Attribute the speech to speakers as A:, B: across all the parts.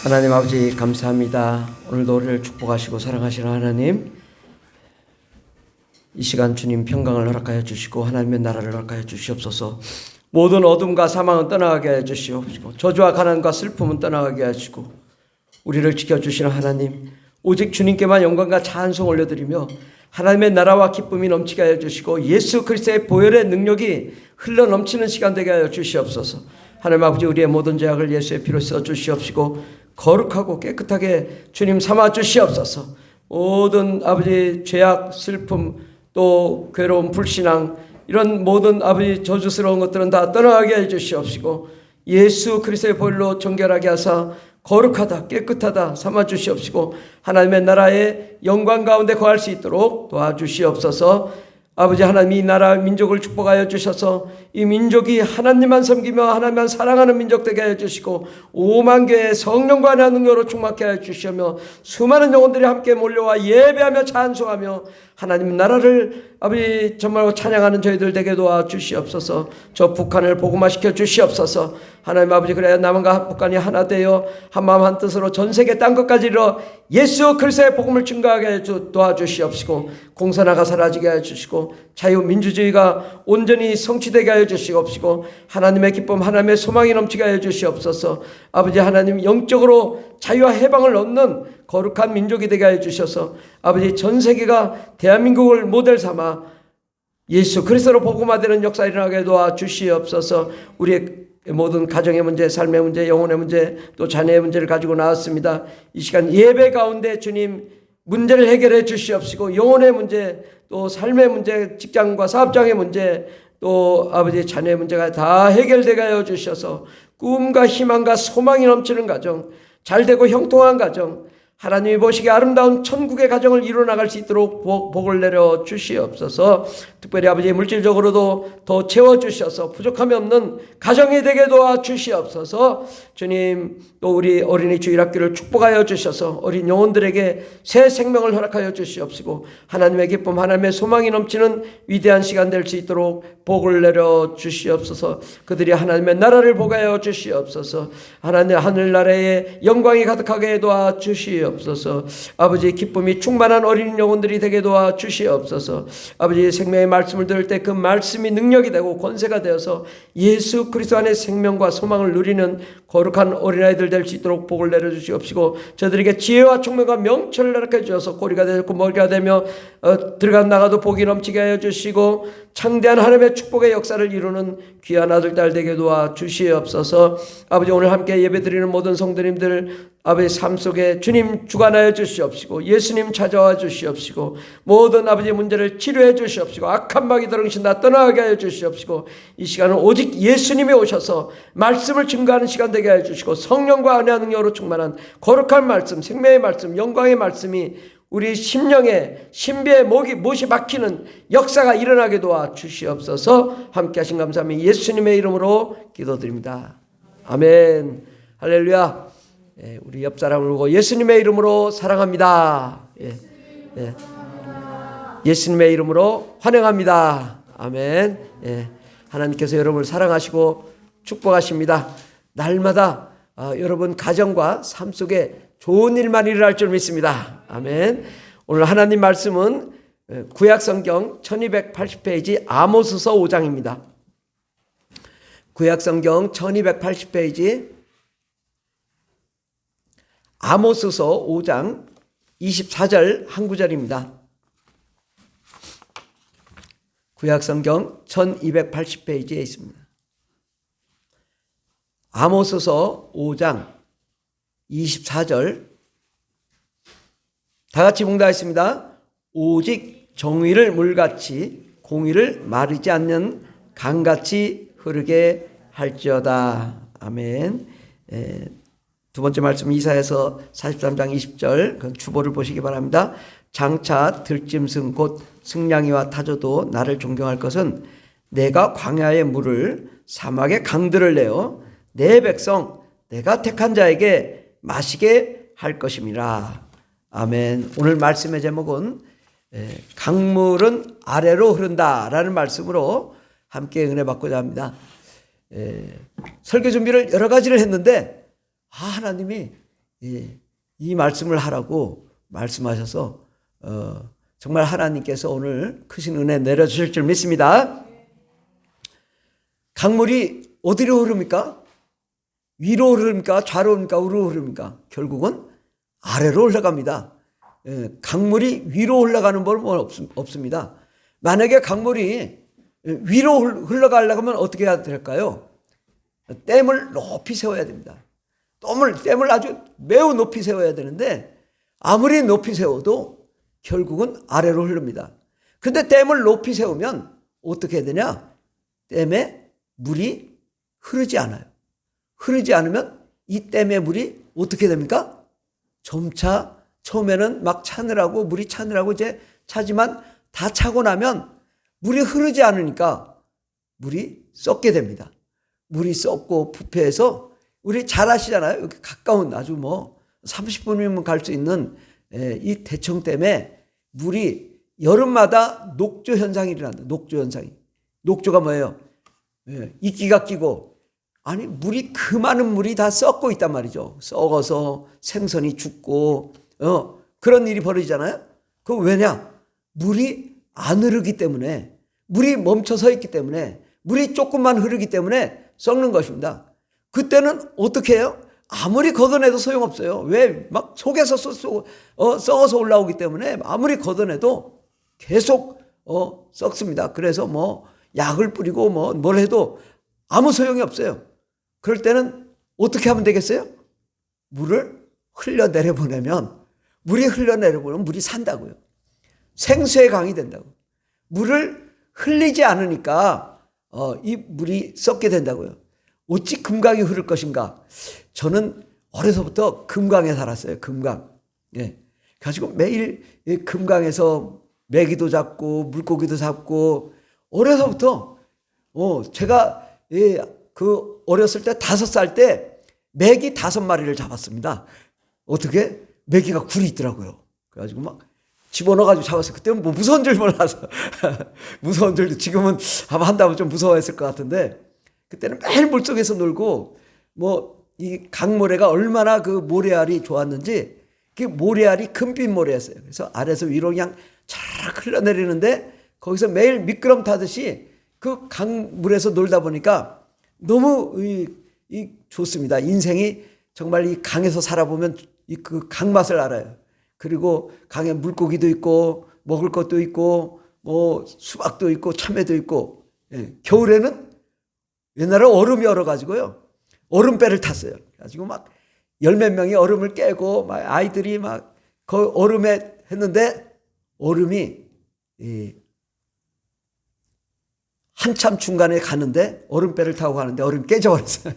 A: 하나님 아버지 감사합니다. 오늘도 우리를 축복하시고 사랑하시는 하나님, 이 시간 주님 평강을 허락하여 주시고 하나님의 나라를 허락하여 주시옵소서. 모든 어둠과 사망은 떠나가게 하여 주시옵시고 저주와 가난과 슬픔은 떠나가게 하시고 우리를 지켜주시는 하나님, 오직 주님께만 영광과 찬송 올려드리며 하나님의 나라와 기쁨이 넘치게 하여 주시고 예수 그리스도의 보혈의 능력이 흘러넘치는 시간 되게 하여 주시옵소서. 하나님 아버지, 우리의 모든 죄악을 예수의 피로 써 주시옵시고 거룩하고 깨끗하게 주님 삼아 주시옵소서. 모든 아버지 죄악, 슬픔, 또 괴로움, 불신앙, 이런 모든 아버지 저주스러운 것들은 다 떠나게 해 주시옵시고 예수 그리스도의 보혈로 정결하게 하사 거룩하다, 깨끗하다 삼아 주시옵시고 하나님의 나라의 영광 가운데 거할 수 있도록 도와주시옵소서. 아버지 하나님, 이 나라 민족을 축복하여 주셔서 이 민족이 하나님만 섬기며 하나님만 사랑하는 민족 되게 하여 주시고 5만 개의 성령과 능력으로 충만케 하여 주시며 수많은 영혼들이 함께 몰려와 예배하며 찬송하며 하나님 나라를 아버지 정말로 찬양하는 저희들 되게 도와주시옵소서. 저 북한을 복음화시켜 주시옵소서. 하나님 아버지, 그래야 남한과 북한이 하나 되어 한마음 한뜻으로 전 세계 딴 것까지 이르러 예수 그리스도의 복음을 증거하게 해 도와주시옵시고 공산화가 사라지게 해 주시고 자유민주주의가 온전히 성취되게 하여 주시옵시고 하나님의 기쁨, 하나님의 소망이 넘치게 하여 주시옵소서. 아버지 하나님, 영적으로 자유와 해방을 얻는 거룩한 민족이 되게 하여 주셔서 아버지 전 세계가 대한민국을 모델 삼아 예수 그리스도로 복음화되는 역사 일어나게 도와주시옵소서. 우리의 모든 가정의 문제, 삶의 문제, 영혼의 문제, 또 자녀의 문제를 가지고 나왔습니다. 이 시간 예배 가운데 주님 문제를 해결해 주시옵시고 영혼의 문제, 또 삶의 문제, 직장과 사업장의 문제, 또 아버지 자녀의 문제가 다 해결되게 하여 주셔서 꿈과 희망과 소망이 넘치는 가정, 잘되고 형통한 가정, 하나님이 보시기에 아름다운 천국의 가정을 이루어나갈 수 있도록 복을 내려 주시옵소서. 특별히 아버지 물질적으로도 더 채워주셔서 부족함이 없는 가정이 되게 도와주시옵소서. 주님, 또 우리 어린이 주일학교를 축복하여 주셔서 어린 영혼들에게 새 생명을 허락하여 주시옵시고 하나님의 기쁨, 하나님의 소망이 넘치는 위대한 시간 될 수 있도록 복을 내려 주시옵소서. 그들이 하나님의 나라를 보게 주시옵소서. 하나님의 하늘나라의 영광이 가득하게 도와주시옵소서. 아버지 기쁨이 충만한 어린 영혼들이 되게 도와주시옵소서. 아버지 생명의 말씀을 들을 때 그 말씀이 능력이 되고 권세가 되어서 예수 그리스도 안에 생명과 소망을 누리는 거룩한 어린아이들 될 수 있도록 복을 내려주시옵시고 저들에게 지혜와 총명과 명철을 허락해 주셔서 꼬리가 되고 머리가 되며 들어가 나가도 복이 넘치게 하여 주시고 창대한 하나님의 축복의 역사를 이루는 귀한 아들 딸 되게 도와주시옵소서. 아버지, 오늘 함께 예배드리는 모든 성도님들 아버지 삶 속에 주님 주관하여 주시옵시고 예수님 찾아와 주시옵시고 모든 아버지의 문제를 치료해 주시옵시고 악한 마귀 들응신 다 떠나게 하여 주시옵시고 이 시간은 오직 예수님이 오셔서 말씀을 증거하는 시간 되게 하여 주시고 성령과 은혜와 능력으로 충만한 거룩한 말씀, 생명의 말씀, 영광의 말씀이 우리 심령에 신비의 못이 막히는 역사가 일어나게 도와 주시옵소서. 함께 하신 감사합니다. 예수님의 이름으로 기도드립니다. 아멘. 할렐루야. 우리 옆 사람을 보고 예수님의 이름으로 사랑합니다. 예수님의 이름으로 환영합니다. 아멘. 하나님께서 여러분을 사랑하시고 축복하십니다. 날마다 여러분 가정과 삶 속에 좋은 일만 일어날 줄 믿습니다. 아멘. 오늘 하나님 말씀은 구약성경 1280페이지 아모스서 5장입니다. 구약성경 1280페이지 아모스서 5장 24절 한 구절입니다. 구약성경 1280페이지에 있습니다. 아모스서 5장 24절 다 같이 봉독하겠습니다. 오직 정의를 물같이 공의를 마르지 않는 강같이 흐르게 할지어다. 아멘. 두 번째 말씀 이사야서 43장 20절 그 주보를 보시기 바랍니다. 장차 들짐승 곧 승냥이와 타조도 나를 존경할 것은 내가 광야의 물을 사막의 강들을 내어 내 백성 내가 택한 자에게 마시게 할 것임이라. 아멘. 오늘 말씀의 제목은 강물은 아래로 흐른다라는 말씀으로 함께 은혜 받고자 합니다. 설교 준비를 여러 가지를 했는데 하나님이 이 말씀을 하라고 말씀하셔서 정말 하나님께서 오늘 크신 은혜 내려주실 줄 믿습니다. 강물이 어디로 흐릅니까? 위로 흐릅니까? 좌로 흐릅니까? 우로 흐릅니까? 결국은 아래로 흘러갑니다. 강물이 위로 흘러가는 법은 없습니다. 만약에 강물이 위로 흘러가려면 어떻게 해야 될까요? 댐을 높이 세워야 됩니다. 댐을 아주 매우 높이 세워야 되는데 아무리 높이 세워도 결국은 아래로 흐릅니다. 근데 댐을 높이 세우면 어떻게 해야 되냐? 댐에 물이 흐르지 않아요. 흐르지 않으면 이 댐의 물이 어떻게 됩니까? 점차 처음에는 막 차느라고 물이 차느라고 이제 차지만 다 차고 나면 물이 흐르지 않으니까 물이 썩게 됩니다. 물이 썩고 부패해서 우리 잘 아시잖아요. 여기 가까운 아주 뭐 30분이면 갈 수 있는 이 대청댐에 물이 여름마다 녹조 현상이 일어난다. 녹조 현상이. 녹조가 뭐예요? 이끼가 끼고 아니 물이 그 많은 물이 다 썩고 있단 말이죠. 썩어서 생선이 죽고 그런 일이 벌어지잖아요. 그럼 왜냐? 물이 안 흐르기 때문에 물이 멈춰서 있기 때문에 물이 조금만 흐르기 때문에 썩는 것입니다. 그때는 어떻게 해요? 아무리 걷어내도 소용없어요. 왜? 막 속에서 썩어서 올라오기 때문에 아무리 걷어내도 계속 썩습니다. 그래서 뭐 약을 뿌리고 뭘 해도 아무 소용이 없어요. 그럴 때는 어떻게 하면 되겠어요? 물을 흘려내려보내면 물이 산다고요. 생수의 강이 된다고. 물을 흘리지 않으니까 이 물이 썩게 된다고요. 어찌 금강이 흐를 것인가? 저는 어려서부터 금강에 살았어요. 금강. 가지고 매일 금강에서 메기도 잡고 물고기도 잡고 어려서부터 제가 그 어렸을 때 5살 때 메기 5마리를 잡았습니다. 어떻게? 메기가 굴이 있더라고요. 그래가지고 막 집어넣어가지고 잡았어요. 그때는 뭐 무서운 줄 몰라서 무서운 줄도 지금은 아마 한다면 좀 무서워했을 것 같은데 그때는 매일 물속에서 놀고 뭐 이 강모래가 얼마나 그 모래알이 좋았는지 그 모래알이 금빛 모래였어요. 그래서 아래에서 위로 그냥 촤악 흘러내리는데 거기서 매일 미끄럼 타듯이 그 강물에서 놀다 보니까 너무 좋습니다. 인생이 정말 이 강에서 살아보면 그 강 맛을 알아요. 그리고 강에 물고기도 있고 먹을 것도 있고 뭐 수박도 있고 참외도 있고 겨울에는 옛날에 얼음이 얼어가지고요. 얼음배를 탔어요. 가지고 막 10몇 명이 얼음을 깨고 막 아이들이 막 그 얼음에 했는데 얼음이 한참 중간에 가는데 얼음배를 타고 가는데 얼음이 깨져버렸어요.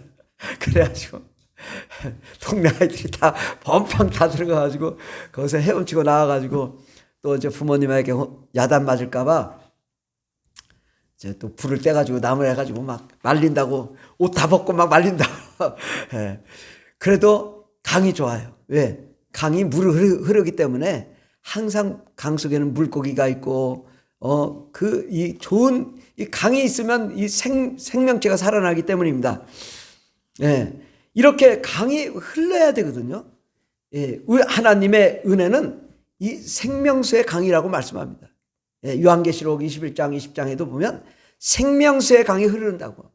A: 그래가지고 동네 아이들이 다 범팡 다 들어가가지고 거기서 헤엄치고 나와가지고 또 이제 부모님에게 야단 맞을까봐 이제 또 불을 떼가지고 나무를 해가지고 막 말린다고 옷 다 벗고 막 말린다고. 그래도 강이 좋아요. 왜? 강이 물을 흐르기 때문에 항상 강 속에는 물고기가 있고 이 좋은 이 강이 있으면 이 생명체가 살아나기 때문입니다. 이렇게 강이 흘러야 되거든요. 하나님의 은혜는 이 생명수의 강이라고 말씀합니다. 요한계시록 21장 20장에도 보면 생명수의 강이 흐른다고.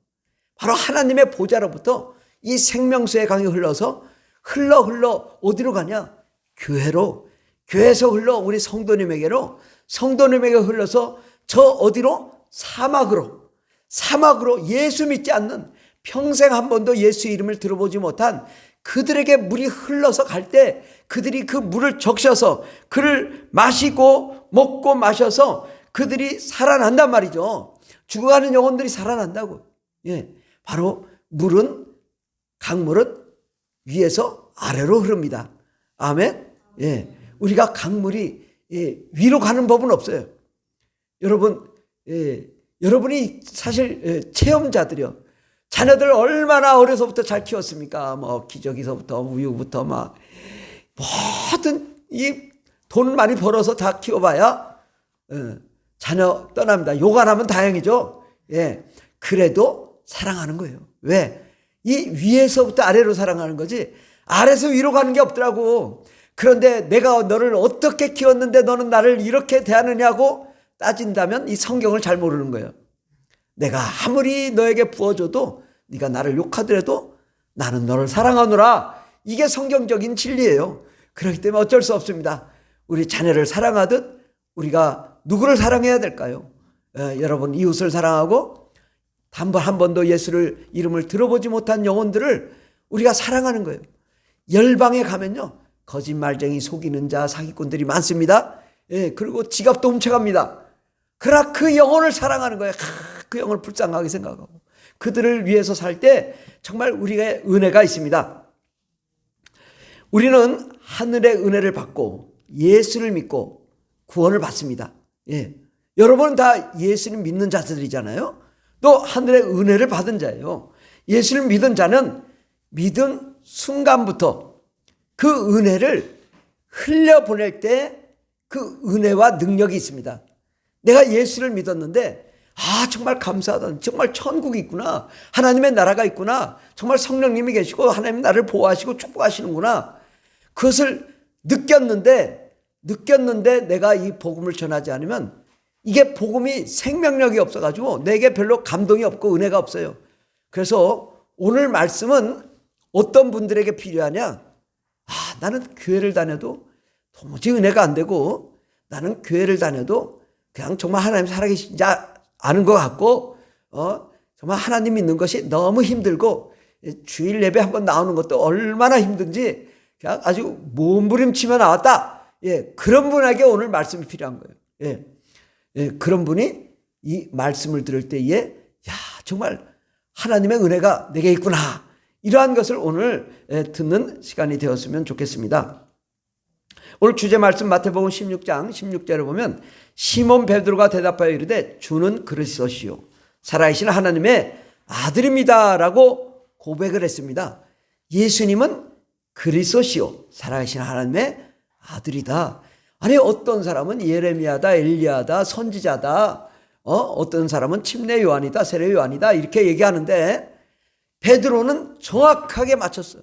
A: 바로 하나님의 보좌로부터 이 생명수의 강이 흘러서 흘러 어디로 가냐? 교회로. 교회에서 흘러 우리 성도님에게로, 성도님에게 흘러서 저 어디로? 사막으로 예수 믿지 않는, 평생 한 번도 예수 이름을 들어보지 못한 그들에게 물이 흘러서 갈 때 그들이 그 물을 적셔서 그를 마시고 먹고 마셔서 그들이 살아난단 말이죠. 죽어가는 영혼들이 살아난다고. 바로 강물은 위에서 아래로 흐릅니다. 아멘. 우리가 강물이 위로 가는 법은 없어요. 여러분이 사실 체험자들이요. 자녀들 얼마나 어려서부터 잘 키웠습니까? 뭐 기저귀서부터 우유부터 막 모든 이 돈 많이 벌어서 다 키워봐야 자녀 떠납니다. 욕 안 하면 다행이죠. 그래도 사랑하는 거예요. 왜? 이 위에서부터 아래로 사랑하는 거지 아래서 위로 가는 게 없더라고. 그런데 내가 너를 어떻게 키웠는데 너는 나를 이렇게 대하느냐고 따진다면 이 성경을 잘 모르는 거예요. 내가 아무리 너에게 부어줘도 네가 나를 욕하더라도 나는 너를 사랑하노라. 이게 성경적인 진리예요. 그렇기 때문에 어쩔 수 없습니다. 우리 자녀를 사랑하듯 우리가 누구를 사랑해야 될까요? 여러분, 이웃을 사랑하고 한 번도 예수를 이름을 들어보지 못한 영혼들을 우리가 사랑하는 거예요. 열방에 가면요, 거짓말쟁이, 속이는 자, 사기꾼들이 많습니다. 그리고 지갑도 훔쳐갑니다. 그러나 그 영혼을 사랑하는 거예요. 그 영혼을 불쌍하게 생각하고 그들을 위해서 살 때 정말 우리의 은혜가 있습니다. 우리는 하늘의 은혜를 받고 예수를 믿고 구원을 받습니다. 여러분은 다 예수를 믿는 자들이잖아요. 또 하늘의 은혜를 받은 자예요. 예수를 믿은 자는 믿은 순간부터 그 은혜를 흘려보낼 때 그 은혜와 능력이 있습니다. 내가 예수를 믿었는데 정말 감사하다. 정말 천국이 있구나. 하나님의 나라가 있구나. 정말 성령님이 계시고 하나님 나를 보호하시고 축복하시는구나. 그것을 느꼈는데 내가 이 복음을 전하지 않으면 이게 복음이 생명력이 없어가지고 내게 별로 감동이 없고 은혜가 없어요. 그래서 오늘 말씀은 어떤 분들에게 필요하냐? 나는 교회를 다녀도 도무지 은혜가 안 되고 나는 교회를 다녀도 그냥 정말 하나님 살아계신지 아는 것 같고 정말 하나님 믿는 것이 너무 힘들고 주일 예배 한번 나오는 것도 얼마나 힘든지 그냥 아주 몸부림치며 나왔다. 그런 분에게 오늘 말씀이 필요한 거예요. 그런 분이 이 말씀을 들을 때에 정말 하나님의 은혜가 내게 있구나. 이러한 것을 오늘 듣는 시간이 되었으면 좋겠습니다. 오늘 주제 말씀 마태복음 16장 16절에 보면 시몬 베드로가 대답하여 이르되 주는 그리스도시요 살아계신 하나님의 아들입니다 라고 고백을 했습니다. 예수님은 그리스도시요 살아계신 하나님의 아들이다. 아니, 어떤 사람은 예레미야다, 엘리야다, 선지자다, 어떤 사람은 침례 요한이다, 세례 요한이다 이렇게 얘기하는데 베드로는 정확하게 맞췄어요.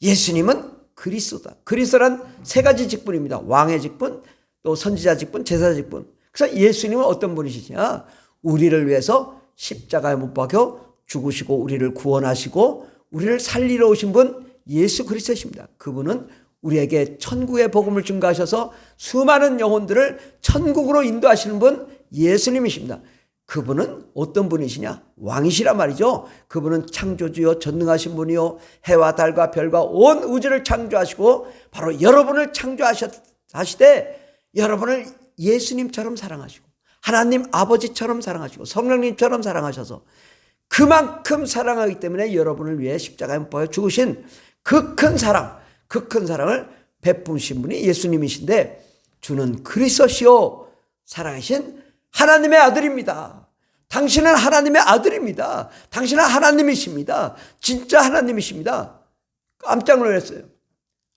A: 예수님은 그리스도다. 그리스도란 세 가지 직분입니다. 왕의 직분, 또 선지자 직분, 제사 직분. 그래서 예수님은 어떤 분이시냐? 우리를 위해서 십자가에 못 박혀 죽으시고 우리를 구원하시고 우리를 살리러 오신 분 예수 그리스도십니다. 그분은 우리에게 천국의 복음을 증거하셔서 수많은 영혼들을 천국으로 인도하시는 분 예수님이십니다. 그분은 어떤 분이시냐? 왕이시란 말이죠. 그분은 창조주요 전능하신 분이요 해와 달과 별과 온 우주를 창조하시고 바로 여러분을 창조하시되 여러분을 예수님처럼 사랑하시고 하나님 아버지처럼 사랑하시고 성령님처럼 사랑하셔서 그만큼 사랑하기 때문에 여러분을 위해 십자가에 못 박혀 죽으신 그 큰 사랑을 베푸신 분이 예수님이신데 주는 그리스도시요 살아계신 하나님의 아들입니다. 당신은 하나님의 아들입니다. 당신은 하나님이십니다. 진짜 하나님이십니다. 깜짝 놀랐어요.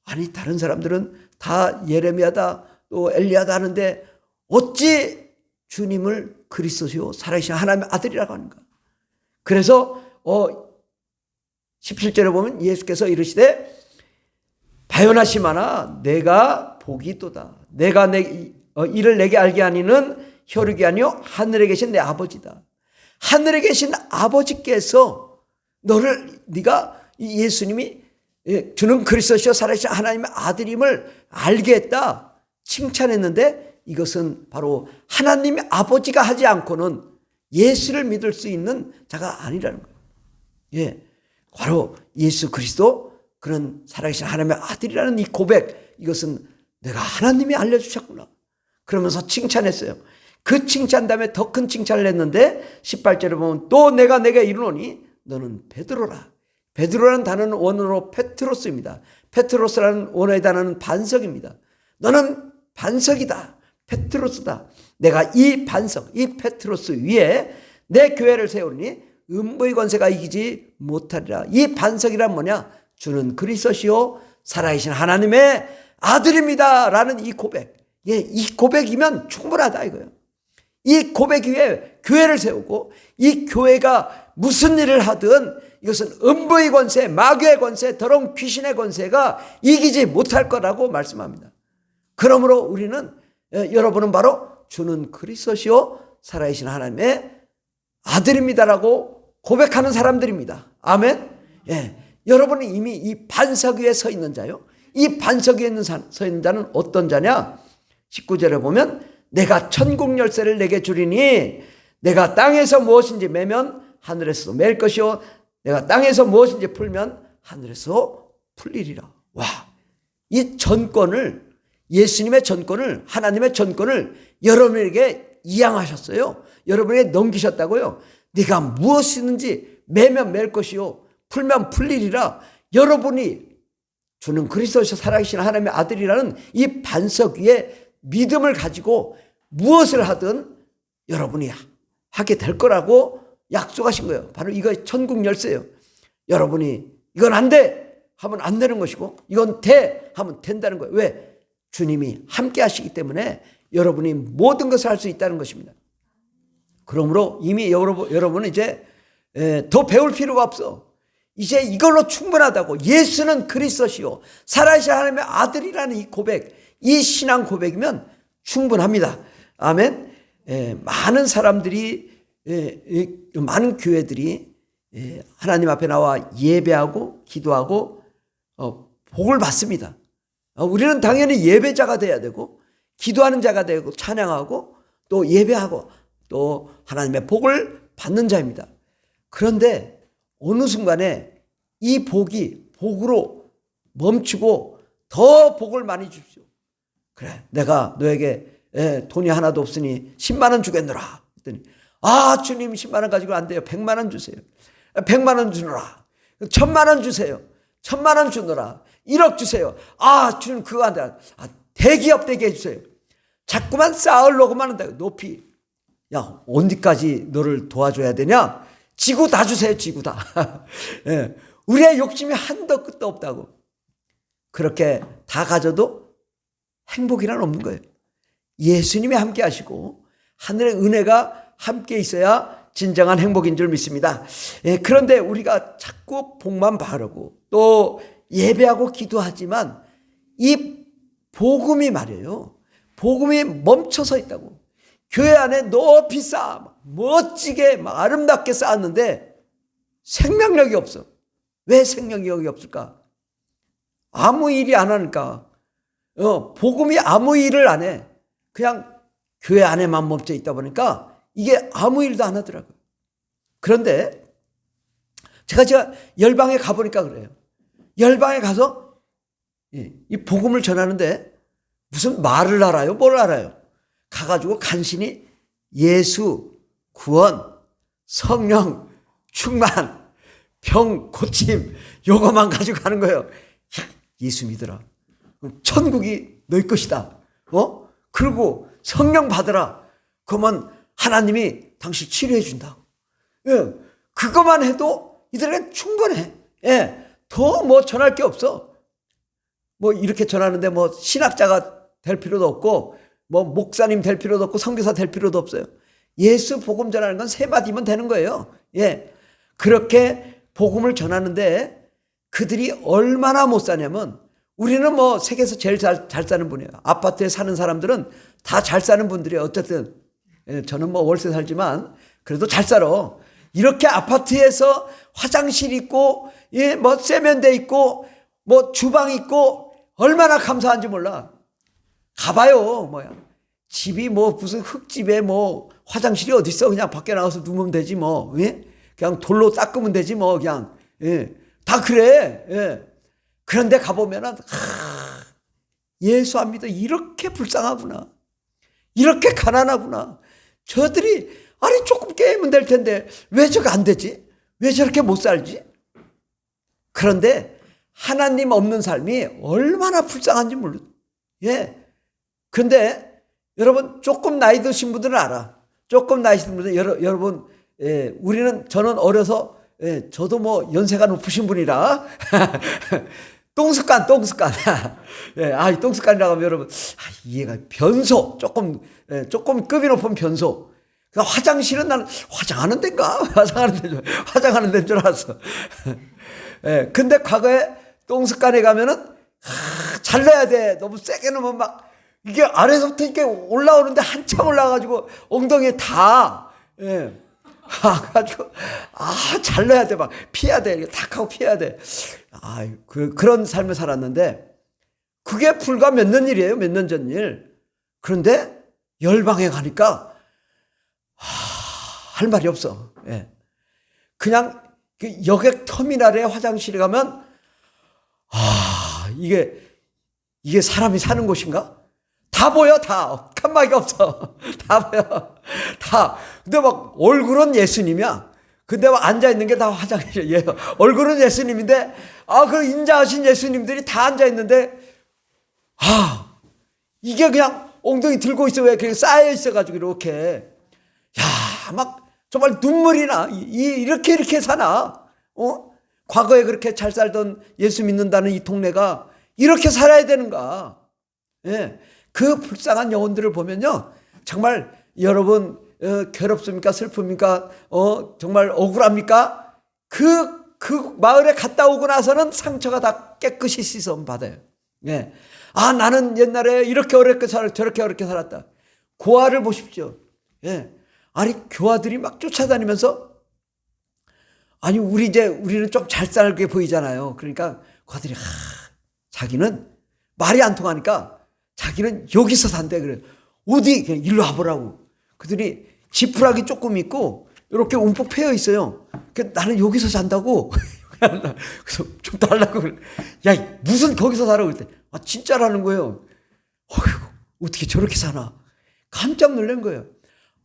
A: 아니, 다른 사람들은 다 예레미야다 또 엘리야다 하는데 어찌 주님을 그리스도시요 살아계신 하나님의 아들이라고 하는가? 그래서 17절에 보면 예수께서 이르시되 바요나시마나 내가 복이 있도다. 내가 이를 내게 알게 하니는 혈육이 아니요 하늘에 계신 내 아버지다. 하늘에 계신 아버지께서 네가 예수님이 주는 그리스도시요 살아계신 하나님의 아들임을 알게 했다. 칭찬했는데 이것은 바로 하나님의 아버지가 하지 않고는 예수를 믿을 수 있는 자가 아니라는 거예요. 바로 예수 그리스도 그런 살아계신 하나님의 아들이라는 이 고백, 이것은 내가 하나님이 알려주셨구나. 그러면서 칭찬했어요. 그 칭찬 다음에 더 큰 칭찬을 했는데 18절에 보면 또 내가 내게 이르노니 너는 베드로라. 베드로라는 단어는 원어로 페트로스입니다. 페트로스라는 원어의 단어는 반석입니다. 너는 반석이다. 페트로스다. 내가 이 반석, 이 페트로스 위에 내 교회를 세우니 음부의 권세가 이기지 못하리라. 이 반석이란 뭐냐? 주는 그리스도시요 살아계신 하나님의 아들입니다 라는 이 고백. 이 고백이면 충분하다 이거예요. 이 고백 위에 교회를 세우고 이 교회가 무슨 일을 하든 이것은 음부의 권세, 마귀의 권세, 더러운 귀신의 권세가 이기지 못할 거라고 말씀합니다. 그러므로 우리는 여러분은 바로 주는 그리스도시요 살아계신 하나님의 아들입니다라고 고백하는 사람들입니다. 아멘. 예, 여러분은 이미 이 반석 위에 서 있는 자요. 이 반석 위에 서 있는 자는 어떤 자냐? 19절에 보면 내가 천국 열쇠를 내게 주리니 내가 땅에서 무엇인지 매면 하늘에서도 맬 것이요 내가 땅에서 무엇인지 풀면 하늘에서 풀리리라. 와, 이 전권을, 예수님의 전권을, 하나님의 전권을 여러분에게 이양하셨어요. 여러분에게 넘기셨다고요. 네가 무엇이든지 매면 맬 것이요 풀면 풀리리라. 여러분이 주는 그리스도시요 살아계신 하나님의 아들이라는 이 반석 위에 믿음을 가지고 무엇을 하든 여러분이 하게 될 거라고 약속하신 거예요. 바로 이거 천국 열쇠예요. 여러분이 이건 안 돼 하면 안 되는 것이고 이건 돼 하면 된다는 거예요. 왜? 주님이 함께 하시기 때문에 여러분이 모든 것을 할 수 있다는 것입니다. 그러므로 이미 여러분은 이제 더 배울 필요가 없어. 이제 이걸로 충분하다고. 예수는 그리스도시요 살아계신 하나님의 아들이라는 이 고백, 이 신앙 고백이면 충분합니다. 아멘. 많은 사람들이, 많은 교회들이 하나님 앞에 나와 예배하고 기도하고 복을 받습니다. 우리는 당연히 예배자가 돼야 되고 기도하는 자가 되고 찬양하고 또 예배하고 또 하나님의 복을 받는 자입니다. 그런데 어느 순간에 이 복이 복으로 멈추고 더 복을 많이 주십시오. 그래, 내가 너에게 돈이 하나도 없으니 10만 원 주겠노라. 그랬더니 주님 10만 원 가지고 안 돼요. 100만 원 주세요. 100만 원 주노라. 1000만 원 주세요. 1000만 원 주노라. 1억 주세요. 주님 그거 안 돼. 대기업 되게 해주세요. 자꾸만 쌓으려고만 한다. 높이. 야, 어디까지 너를 도와줘야 되냐? 지구 다 주세요. 지구 다. 예, 우리의 욕심이 한도 끝도 없다고. 그렇게 다 가져도 행복이란 없는 거예요. 예수님이 함께 하시고 하늘의 은혜가 함께 있어야 진정한 행복인 줄 믿습니다. 그런데 우리가 자꾸 복만 바라고 또 예배하고 기도하지만 이 복음이 말이에요. 복음이 멈춰서 있다고. 교회 안에 높이 쌓아 멋지게 아름답게 쌓았는데 생명력이 없어. 왜 생명력이 없을까? 아무 일이 안 하니까. 복음이 아무 일을 안 해. 그냥 교회 안에만 멈춰 있다 보니까 이게 아무 일도 안 하더라고요. 그런데 제가 열방에 가보니까 그래요. 열방에 가서 이 복음을 전하는데 무슨 말을 알아요? 뭘 알아요? 가가지고 간신히 예수, 구원, 성령, 충만, 병 고침 요거만 가지고 가는 거예요. 예수 믿어라. 천국이 너희 것이다. 그리고 성령 받으라. 그러면 하나님이 당신 치료해 준다. 그것만 해도 이들에겐 충분해. 더 뭐 전할 게 없어. 뭐 이렇게 전하는데 뭐 신학자가 될 필요도 없고 뭐 목사님 될 필요도 없고 선교사 될 필요도 없어요. 예수 복음 전하는 건 세 마디면 되는 거예요. 그렇게 복음을 전하는데 그들이 얼마나 못 사냐면 우리는 뭐 세계에서 제일 잘 사는 분이에요. 아파트에 사는 사람들은 다 잘 사는 분들이에요. 어쨌든 저는 뭐 월세 살지만 그래도 잘 살아. 이렇게 아파트에서 화장실 있고 뭐 세면대 있고 뭐 주방 있고 얼마나 감사한지 몰라. 가봐요. 집이 뭐 무슨 흙집에 뭐 화장실이 어디 있어. 그냥 밖에 나가서 누우면 되지 뭐. 그냥 돌로 닦으면 되지 뭐. 그냥 다 그래. 그런데 가보면은 예수 안 믿어 이렇게 불쌍하구나. 이렇게 가난하구나. 저들이 아니 조금 깨면 될 텐데 왜 저거 안 되지? 왜 저렇게 못 살지? 그런데 하나님 없는 삶이 얼마나 불쌍한지 몰라. 그런데 여러분 조금 나이 드신 분들은 알아. 조금 나이 드신 분들 여러분 저는 어려서 저도 뭐 연세가 높으신 분이라 똥습관 이 똥습관이라고 하면 여러분 이해가 변소 조금 급이 높은 변소. 그러니까 화장실은 나는 화장하는 데인가? 화장하는 데인 줄 알았어. 예, 근데 과거에 똥습관에 가면은, 잘라야 돼. 너무 세게 넣으면 막, 이게 아래서부터 이렇게 올라오는데 한참 올라가가지고 엉덩이에 다, 예. 가지고, 잘라야 돼. 막 피해야 돼. 이렇게 탁 하고 피해야 돼. 그런 삶을 살았는데, 그게 불과 몇 년 일이에요. 몇 년 전 일. 그런데 열방에 가니까, 할 말이 없어. 예. 그냥 그 여객 터미널에 화장실에 가면, 이게 사람이 사는 곳인가? 다 보여, 다. 칸막이가 없어. 다 보여. 다. 근데 막 얼굴은 예수님이야. 근데 막 앉아있는 게 다 화장실이에요. 얼굴은 예수님인데, 그 인자하신 예수님들이 다 앉아있는데, 이게 그냥 엉덩이 들고 있어. 왜 그렇게 쌓여 있어가지고 이렇게. 막 정말 눈물이 나. 이렇게 사나? 과거에 그렇게 잘 살던 예수 믿는다는 이 동네가 이렇게 살아야 되는가? 예. 그 불쌍한 영혼들을 보면요. 정말 여러분, 괴롭습니까? 슬픕니까? 정말 억울합니까? 그 마을에 갔다 오고 나서는 상처가 다 깨끗이 씻음 받아요. 예. 나는 옛날에 이렇게 어렵게 저렇게 어렵게 살았다. 고아를 보십시오. 예. 아니, 교아들이 막 쫓아다니면서, 우리는 좀 잘 살게 보이잖아요. 그러니까 그들이 자기는 말이 안 통하니까 자기는 여기서 산대. 그래. 어디? 그냥 일로 와보라고. 그들이 지푸라기 조금 있고 이렇게 움푹 패여 있어요. 나는 여기서 잔다고. 그래서 좀 달라고 그래. 야, 무슨 거기서 살아? 그랬더니 진짜라는 거예요. 어떻게 저렇게 사나? 깜짝 놀란 거예요.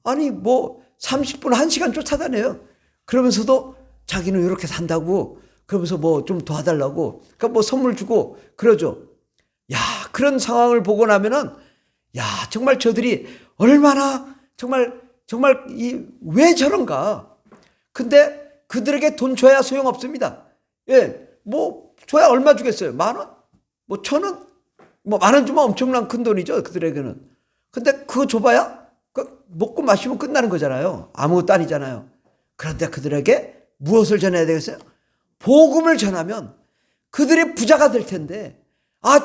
A: 아니, 30분, 1시간 쫓아다녀요. 그러면서도 자기는 이렇게 산다고, 그러면서 좀 도와달라고, 그러니까 선물 주고 그러죠. 그런 상황을 보고 나면은, 정말 저들이 얼마나, 정말, 왜 저런가? 근데 그들에게 돈 줘야 소용없습니다. 예, 줘야 얼마 주겠어요? 10,000원? 1,000원? 10,000원 주면 엄청난 큰 돈이죠, 그들에게는. 근데 그거 줘봐야 먹고 마시면 끝나는 거잖아요. 아무것도 아니잖아요. 그런데 그들에게 무엇을 전해야 되겠어요? 복음을 전하면 그들이 부자가 될 텐데,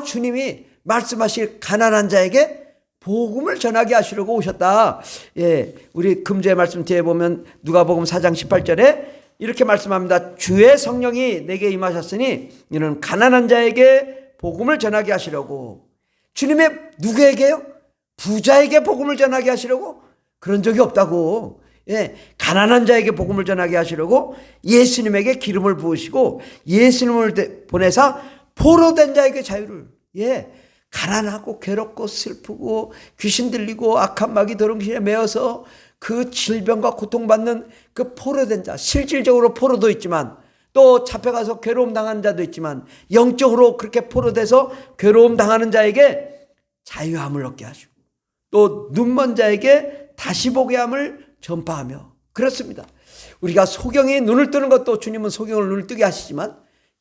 A: 주님이 말씀하실 가난한 자에게 복음을 전하게 하시려고 오셨다. 예, 우리 금주의 말씀 뒤에 보면 누가복음 4장 18절에 이렇게 말씀합니다. 주의 성령이 내게 임하셨으니 이는 가난한 자에게 복음을 전하게 하시려고. 주님의 누구에게요? 부자에게 복음을 전하게 하시려고? 그런 적이 없다고. 예, 가난한 자에게 복음을 전하게 하시려고 예수님에게 기름을 부으시고 예수님을 보내사 포로된 자에게 자유를. 예, 가난하고 괴롭고 슬프고 귀신 들리고 악한 마귀 더러운기에 매어서 그 질병과 고통받는 그 포로된 자, 실질적으로 포로도 있지만 또 잡혀가서 괴로움 당하는 자도 있지만 영적으로 그렇게 포로돼서 괴로움 당하는 자에게 자유함을 얻게 하시고 또 눈먼 자에게 다시 보게 함을 전파하며. 그렇습니다. 우리가 소경이 눈을 뜨는 것도 주님은 소경을 눈을 뜨게 하시지만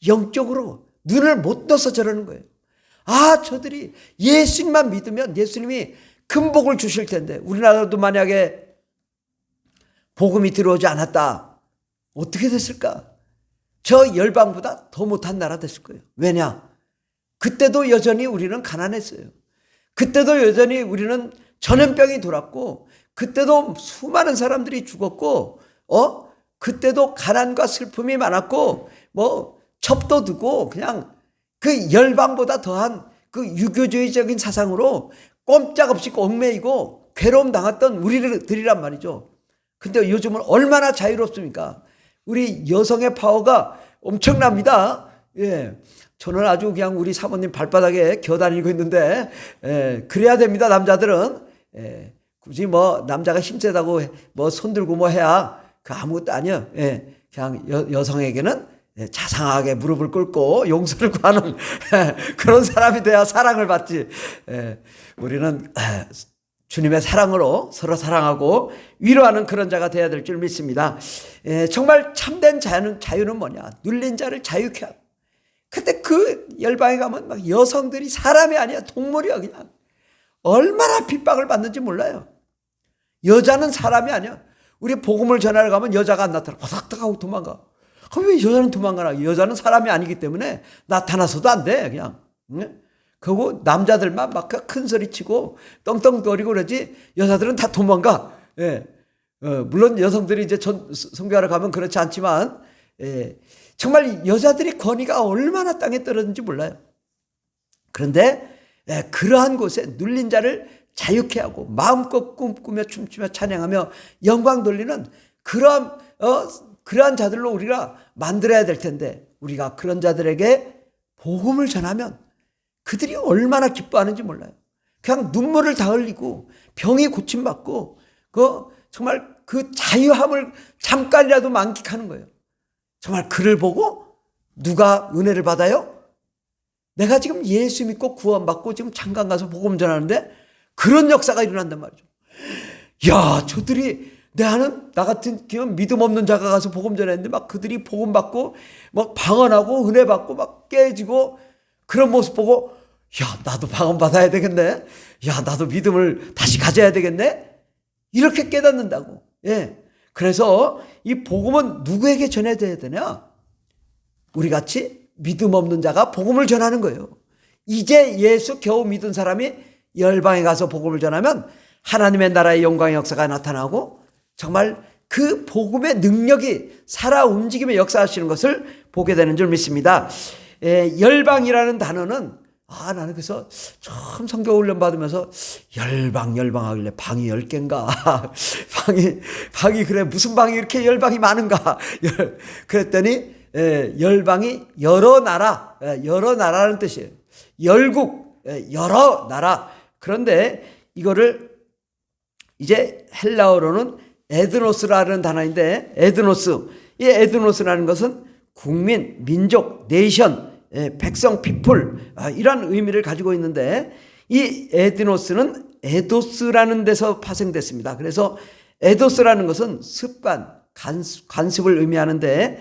A: 영적으로 눈을 못 떠서 저러는 거예요. 저들이 예수님만 믿으면 예수님이 큰 복을 주실 텐데 우리나라도 만약에 복음이 들어오지 않았다 어떻게 됐을까? 저 열방보다 더 못한 나라 됐을 거예요. 왜냐? 그때도 여전히 우리는 가난했어요. 그때도 여전히 우리는 전염병이 돌았고 그때도 수많은 사람들이 죽었고 그때도 가난과 슬픔이 많았고 첩도 두고 그냥 그 열방보다 더한 그 유교주의적인 사상으로 꼼짝없이 얽매이고 괴로움 당했던 우리들이란 말이죠. 근데 요즘은 얼마나 자유롭습니까? 우리 여성의 파워가 엄청납니다. 예. 저는 아주 그냥 우리 사모님 발바닥에 겨다니고 있는데, 그래야 됩니다, 남자들은. 굳이 남자가 힘세다고 손 들고 해야 그 아무것도 아니에요. 그냥 여성에게는 자상하게 무릎을 꿇고 용서를 구하는 그런 사람이 돼야 사랑을 받지. 우리는 주님의 사랑으로 서로 사랑하고 위로하는 그런 자가 돼야 될 줄 믿습니다. 정말 참된 자유는 뭐냐? 눌린 자를 자유케 하고. 근데 그 열방에 가면 막 여성들이 사람이 아니야, 동물이야, 그냥. 얼마나 핍박을 받는지 몰라요.
B: 여자는 사람이 아니야. 우리 복음을 전하러 가면 여자가 안 나타나. 화닥닥 하고 도망가. 그럼 왜 여자는 도망가나? 여자는 사람이 아니기 때문에 나타나서도 안 돼, 그냥. 그리고 남자들만 막 큰 소리 치고 떵떵거리고 그러지 여자들은 다 도망가. 예. 물론 여성들이 이제 선교하러 가면 그렇지 않지만, 정말 여자들이 권위가 얼마나 땅에 떨어진지 몰라요. 그런데 그러한 곳에 눌린 자를 자유케 하고 마음껏 꿈꾸며 춤추며 찬양하며 영광 돌리는 그러한 자들로 우리가 만들어야 될 텐데, 우리가 그런 자들에게 복음을 전하면 그들이 얼마나 기뻐하는지 몰라요. 그냥 눈물을 다 흘리고 병이 고침받고 정말 그 자유함을 잠깐이라도 만끽하는 거예요. 정말 그를 보고 누가 은혜를 받아요? 내가 지금 예수 믿고 구원받고 지금 장관 가서 복음 전하는데 그런 역사가 일어난단 말이죠. 야, 저들이 나 같은 믿음 없는 자가 가서 복음 전했는데 막 그들이 복음 받고 막 방언하고 은혜 받고 막 깨지고 그런 모습 보고, 야, 나도 방언 받아야 되겠네. 야, 나도 믿음을 다시 가져야 되겠네. 이렇게 깨닫는다고. 예. 그래서 이 복음은 누구에게 전해져야 되냐? 우리 같이 믿음 없는 자가 복음을 전하는 거예요. 이제 예수 겨우 믿은 사람이 열방에 가서 복음을 전하면 하나님의 나라의 영광의 역사가 나타나고 정말 그 복음의 능력이 살아 움직임의 역사하시는 것을 보게 되는 줄 믿습니다. 열방이라는 단어는 나는 그래서 처음 성경 훈련 받으면서 열방 하길래 방이 10개인가 방이 그래 무슨 방이 이렇게 열방이 많은가 그랬더니 열방이 여러 나라라는 뜻이에요. 열국, 여러 나라. 그런데 이거를 이제 헬라어로는 에드노스라는 단어인데, 이 에드노스라는 것은 국민, 민족, 네이션, 백성, 피플, 이런 의미를 가지고 있는데, 이 에드노스는 에도스라는 데서 파생됐습니다. 그래서 에도스라는 것은 습관, 관습을 의미하는데,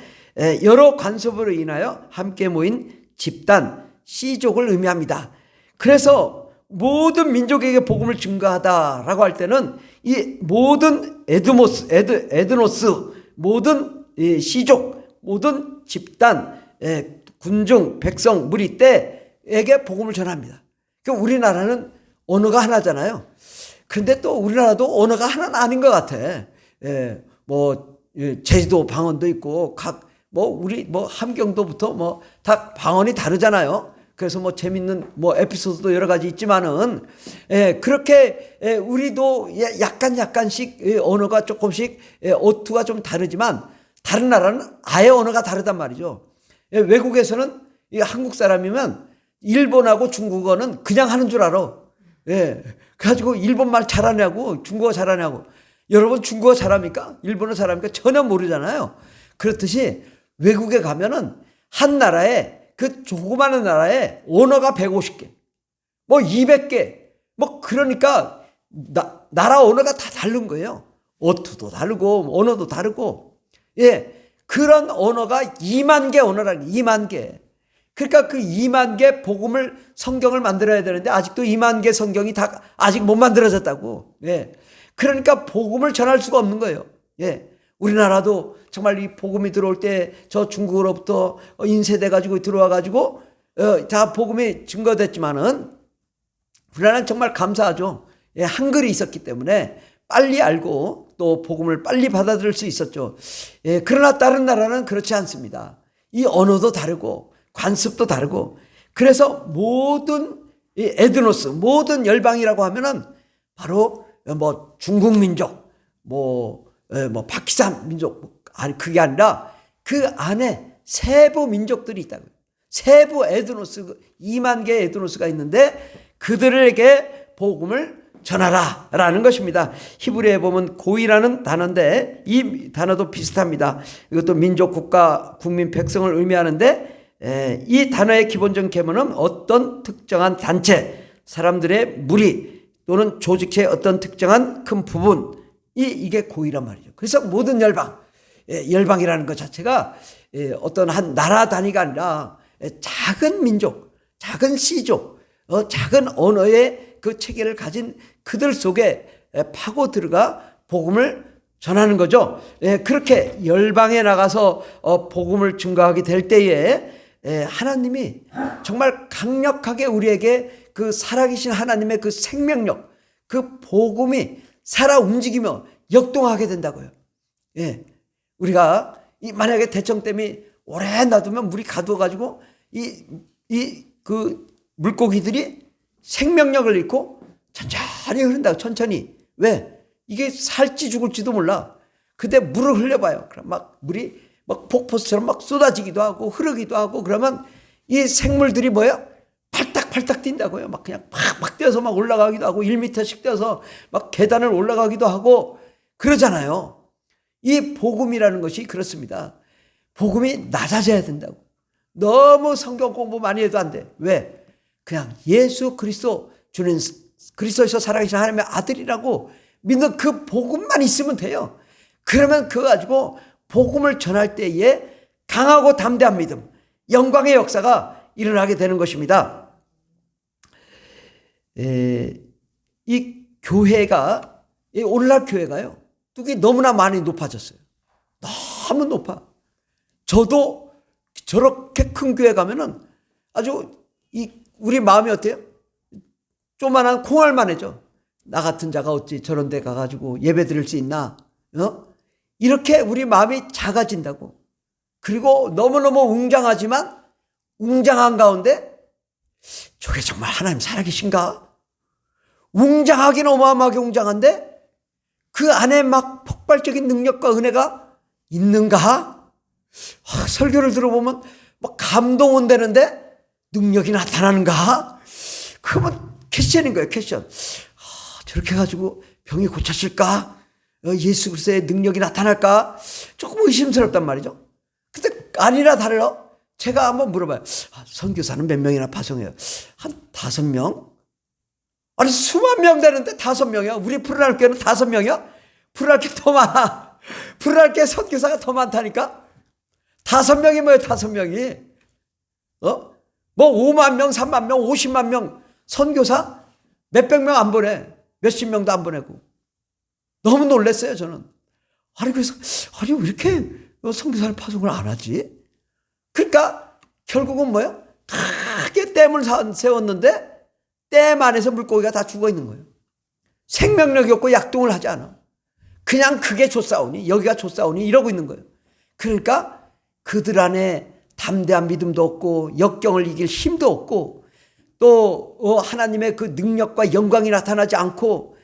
B: 여러 관습으로 인하여 함께 모인 집단, 시족을 의미합니다. 그래서 모든 민족에게 복음을 증거하다라고 할 때는 이 모든 에드노스, 모든 시족, 모든 집단, 군중, 백성, 무리 때에게 복음을 전합니다. 그러니까 우리나라는 언어가 하나잖아요. 그런데 또 우리나라도 언어가 하나는 아닌 것 같아. 제주도 방언도 있고 우리 함경도부터 다 방언이 다르잖아요. 그래서 재밌는 에피소드도 여러 가지 있지만은, 그렇게, 우리도 약간씩 언어가 조금씩 어투가 좀 다르지만 다른 나라는 아예 언어가 다르단 말이죠. 외국에서는 한국 사람이면 일본하고 중국어는 그냥 하는 줄 알아. 그래가지고 일본말 잘하냐고 중국어 잘하냐고. 여러분 중국어 잘합니까? 일본어 잘합니까? 전혀 모르잖아요. 그렇듯이 외국에 가면은 한 나라에 그 조그마한 나라에 언어가 150개, 200개, 그러니까 나라 언어가 다 다른 거예요. 어투도 다르고 언어도 다르고, 그런 언어가 2만 개 언어라는 2만 개. 그러니까 그 2만 개 복음을 성경을 만들어야 되는데 아직도 2만 개 성경이 다 아직 못 만들어졌다고. 그러니까 복음을 전할 수가 없는 거예요. 우리나라도 정말 이 복음이 들어올 때 저 중국으로부터 인쇄돼 가지고 들어와 가지고 다 복음이 증거됐지만은 우리나라는 정말 감사하죠. 한글이 있었기 때문에 빨리 알고 또 복음을 빨리 받아들일 수 있었죠. 그러나 다른 나라는 그렇지 않습니다. 이 언어도 다르고 관습도 다르고, 그래서 모든 이 에드노스, 모든 열방이라고 하면은 바로 중국 민족, 파키스탄 민족, 아니 그게 아니라 그 안에 세부 민족들이 있다고요. 세부 에드노스, 2만 개의 에드노스가 있는데 그들에게 복음을 전하라라는 것입니다. 히브리어에 보면 고이라는 단어인데 이 단어도 비슷합니다. 이것도 민족, 국가, 국민, 백성을 의미하는데, 이 단어의 기본적인 계문은 어떤 특정한 단체, 사람들의 무리 또는 조직체의 어떤 특정한 큰 부분, 이게 고이란 말이죠. 그래서 모든 열방이라는 것 자체가 어떤 한 나라 단위가 아니라 작은 민족, 작은 시족, 작은 언어의 그 체계를 가진 그들 속에 파고 들어가 복음을 전하는 거죠. 예, 그렇게 열방에 나가서 복음을 증거하게 될 때에 하나님이 정말 강력하게 우리에게 그 살아계신 하나님의 그 생명력, 그 복음이 살아 움직이며 역동하게 된다고요. 예, 우리가 만약에 대청댐이 오래 놔두면 물이 가두어가지고 그 물고기들이 생명력을 잃고 천천히 흐른다고. 천천히. 왜? 이게 살지 죽을지도 몰라. 근데 물을 흘려봐요. 그럼 막 물이 막 폭포수처럼 막 쏟아지기도 하고 흐르기도 하고, 그러면 이 생물들이 뭐야? 팔딱팔딱 뛴다고요. 막 그냥 팍팍 뛰어서 막 올라가기도 하고 1m씩 뛰어서 막 계단을 올라가기도 하고 그러잖아요. 이 복음이라는 것이 그렇습니다. 복음이 낮아져야 된다고. 너무 성경 공부 많이 해도 안 돼. 왜? 그냥 예수 그리스도, 주는 그리스도에서 살아계신 하나님의 아들이라고 믿는 그 복음만 있으면 돼요. 그러면 그거 가지고 복음을 전할 때에 강하고 담대한 믿음, 영광의 역사가 일어나게 되는 것입니다. 이 교회가, 오늘날 교회가요, 뚝이 너무나 많이 높아졌어요. 너무 높아. 저도 저렇게 큰 교회 가면은 아주 우리 마음이 어때요? 조만한 콩알만해져. 나 같은 자가 어찌 저런 데 가가지고 예배 드릴 수 있나? 이렇게 우리 마음이 작아진다고. 그리고 너무너무 웅장하지만 웅장한 가운데 저게 정말 하나님 살아계신가? 웅장하긴 어마어마하게 웅장한데 그 안에 막 폭발적인 능력과 은혜가 있는가? 설교를 들어보면 막 감동은 되는데 능력이 나타나는가? 그러면 퀘스천인 거예요. 퀘스천. 저렇게 해가지고 병이 고쳐질까? 예수 그리스도의 능력이 나타날까? 조금 의심스럽단 말이죠. 근데 아니라 달라. 제가 한번 물어봐요. 선교사는 몇 명이나 파송해요? 한 5명? 아니 수만 명 되는데 5명이야. 우리 푸른날 교회는 5명이야? 푸른날 교회 더 많아. 푸른날 교회 선교사가 더 많다니까? 5명이 뭐예요? 5명이. 뭐 5만 명, 3만 명, 50만 명 선교사 몇백 명 안 보내. 몇십 명도 안 보내고. 너무 놀랐어요, 저는. 그래서 왜 이렇게 선교사를 파송을 안 하지? 그러니까 결국은 뭐예요? 크게 댐을 세웠는데 댐 안에서 물고기가 다 죽어 있는 거예요. 생명력이 없고 약동을 하지 않아. 그냥 그게 좋사오니, 여기가 좋사오니 이러고 있는 거예요. 그러니까 그들 안에 담대한 믿음도 없고 역경을 이길 힘도 없고 또 하나님의 그 능력과 영광이 나타나지 않고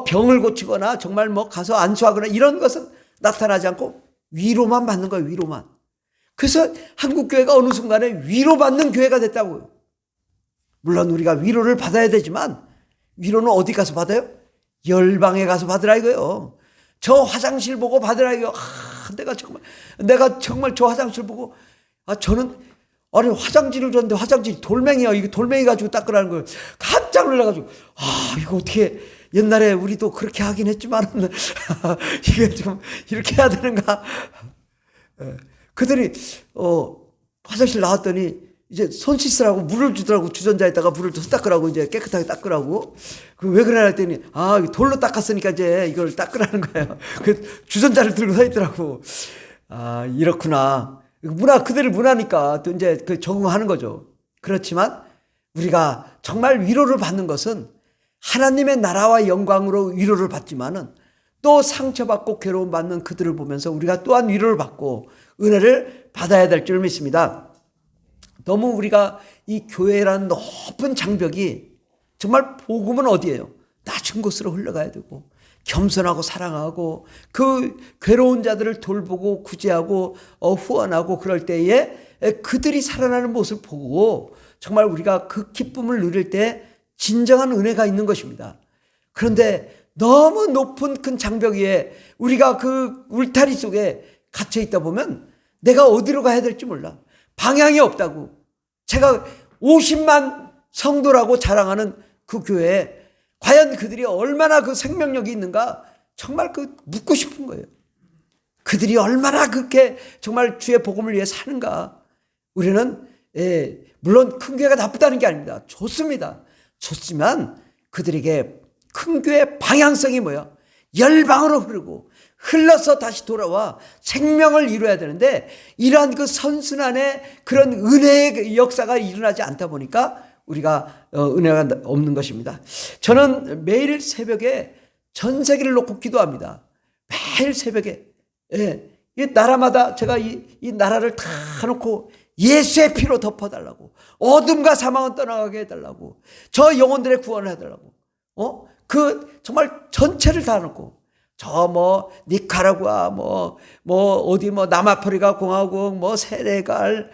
B: 병을 고치거나 정말 가서 안수하거나 이런 것은 나타나지 않고 위로만 받는 거예요. 위로만. 그래서 한국교회가 어느 순간에 위로받는 교회가 됐다고요. 물론 우리가 위로를 받아야 되지만 위로는 어디 가서 받아요? 열방에 가서 받으라 이거예요. 저 화장실 보고 받으라 이거예요. 내가 정말 저 화장실 보고 저는 화장지를 줬는데 화장지 돌멩이야. 이거 돌멩이 가지고 닦으라는 거예요. 깜짝 놀라가지고 이거 어떻게 옛날에 우리도 그렇게 하긴 했지만 이게 좀 이렇게 해야 되는가? 그들이 화장실 나왔더니 이제 손 씻으라고 물을 주더라고. 주전자에다가 물을 좀 닦으라고, 이제 깨끗하게 닦으라고. 왜 그러나 했더니 돌로 닦았으니까 이제 이걸 닦으라는 거예요. 그 주전자를 들고 서 있더라고. 이렇구나. 그들의 문화니까 또 이제 적응하는 거죠. 그렇지만 우리가 정말 위로를 받는 것은 하나님의 나라와 영광으로 위로를 받지만은 또 상처받고 괴로움받는 그들을 보면서 우리가 또한 위로를 받고 은혜를 받아야 될 줄 믿습니다. 너무 우리가 이 교회라는 높은 장벽이 정말 복음은 어디예요? 낮은 곳으로 흘러가야 되고 겸손하고 사랑하고 그 괴로운 자들을 돌보고 구제하고 후원하고 그럴 때에 그들이 살아나는 모습을 보고 정말 우리가 그 기쁨을 누릴 때 진정한 은혜가 있는 것입니다. 그런데 너무 높은 큰 장벽 위에 우리가 그 울타리 속에 갇혀 있다 보면 내가 어디로 가야 될지 몰라. 방향이 없다고. 제가 50만 성도라고 자랑하는 그 교회에 과연 그들이 얼마나 그 생명력이 있는가 정말 묻고 싶은 거예요. 그들이 얼마나 그렇게 정말 주의 복음을 위해 사는가. 우리는 물론 큰 교회가 나쁘다는 게 아닙니다. 좋습니다. 좋지만 그들에게 큰 교회의 방향성이 뭐야? 열방으로 흐르고 흘러서 다시 돌아와 생명을 이루어야 되는데 이러한 그 선순환의 그런 은혜의 역사가 일어나지 않다 보니까 우리가 은혜가 없는 것입니다. 저는 매일 새벽에 전 세계를 놓고 기도합니다. 매일 새벽에. 예. 이 나라마다 제가 이 나라를 다 놓고 예수의 피로 덮어달라고, 어둠과 사망은 떠나가게 해달라고, 저 영혼들의 구원을 해달라고, 그 정말 전체를 다 놓고, 저 니카라구아, 어디 남아프리카 공화국, 세네갈,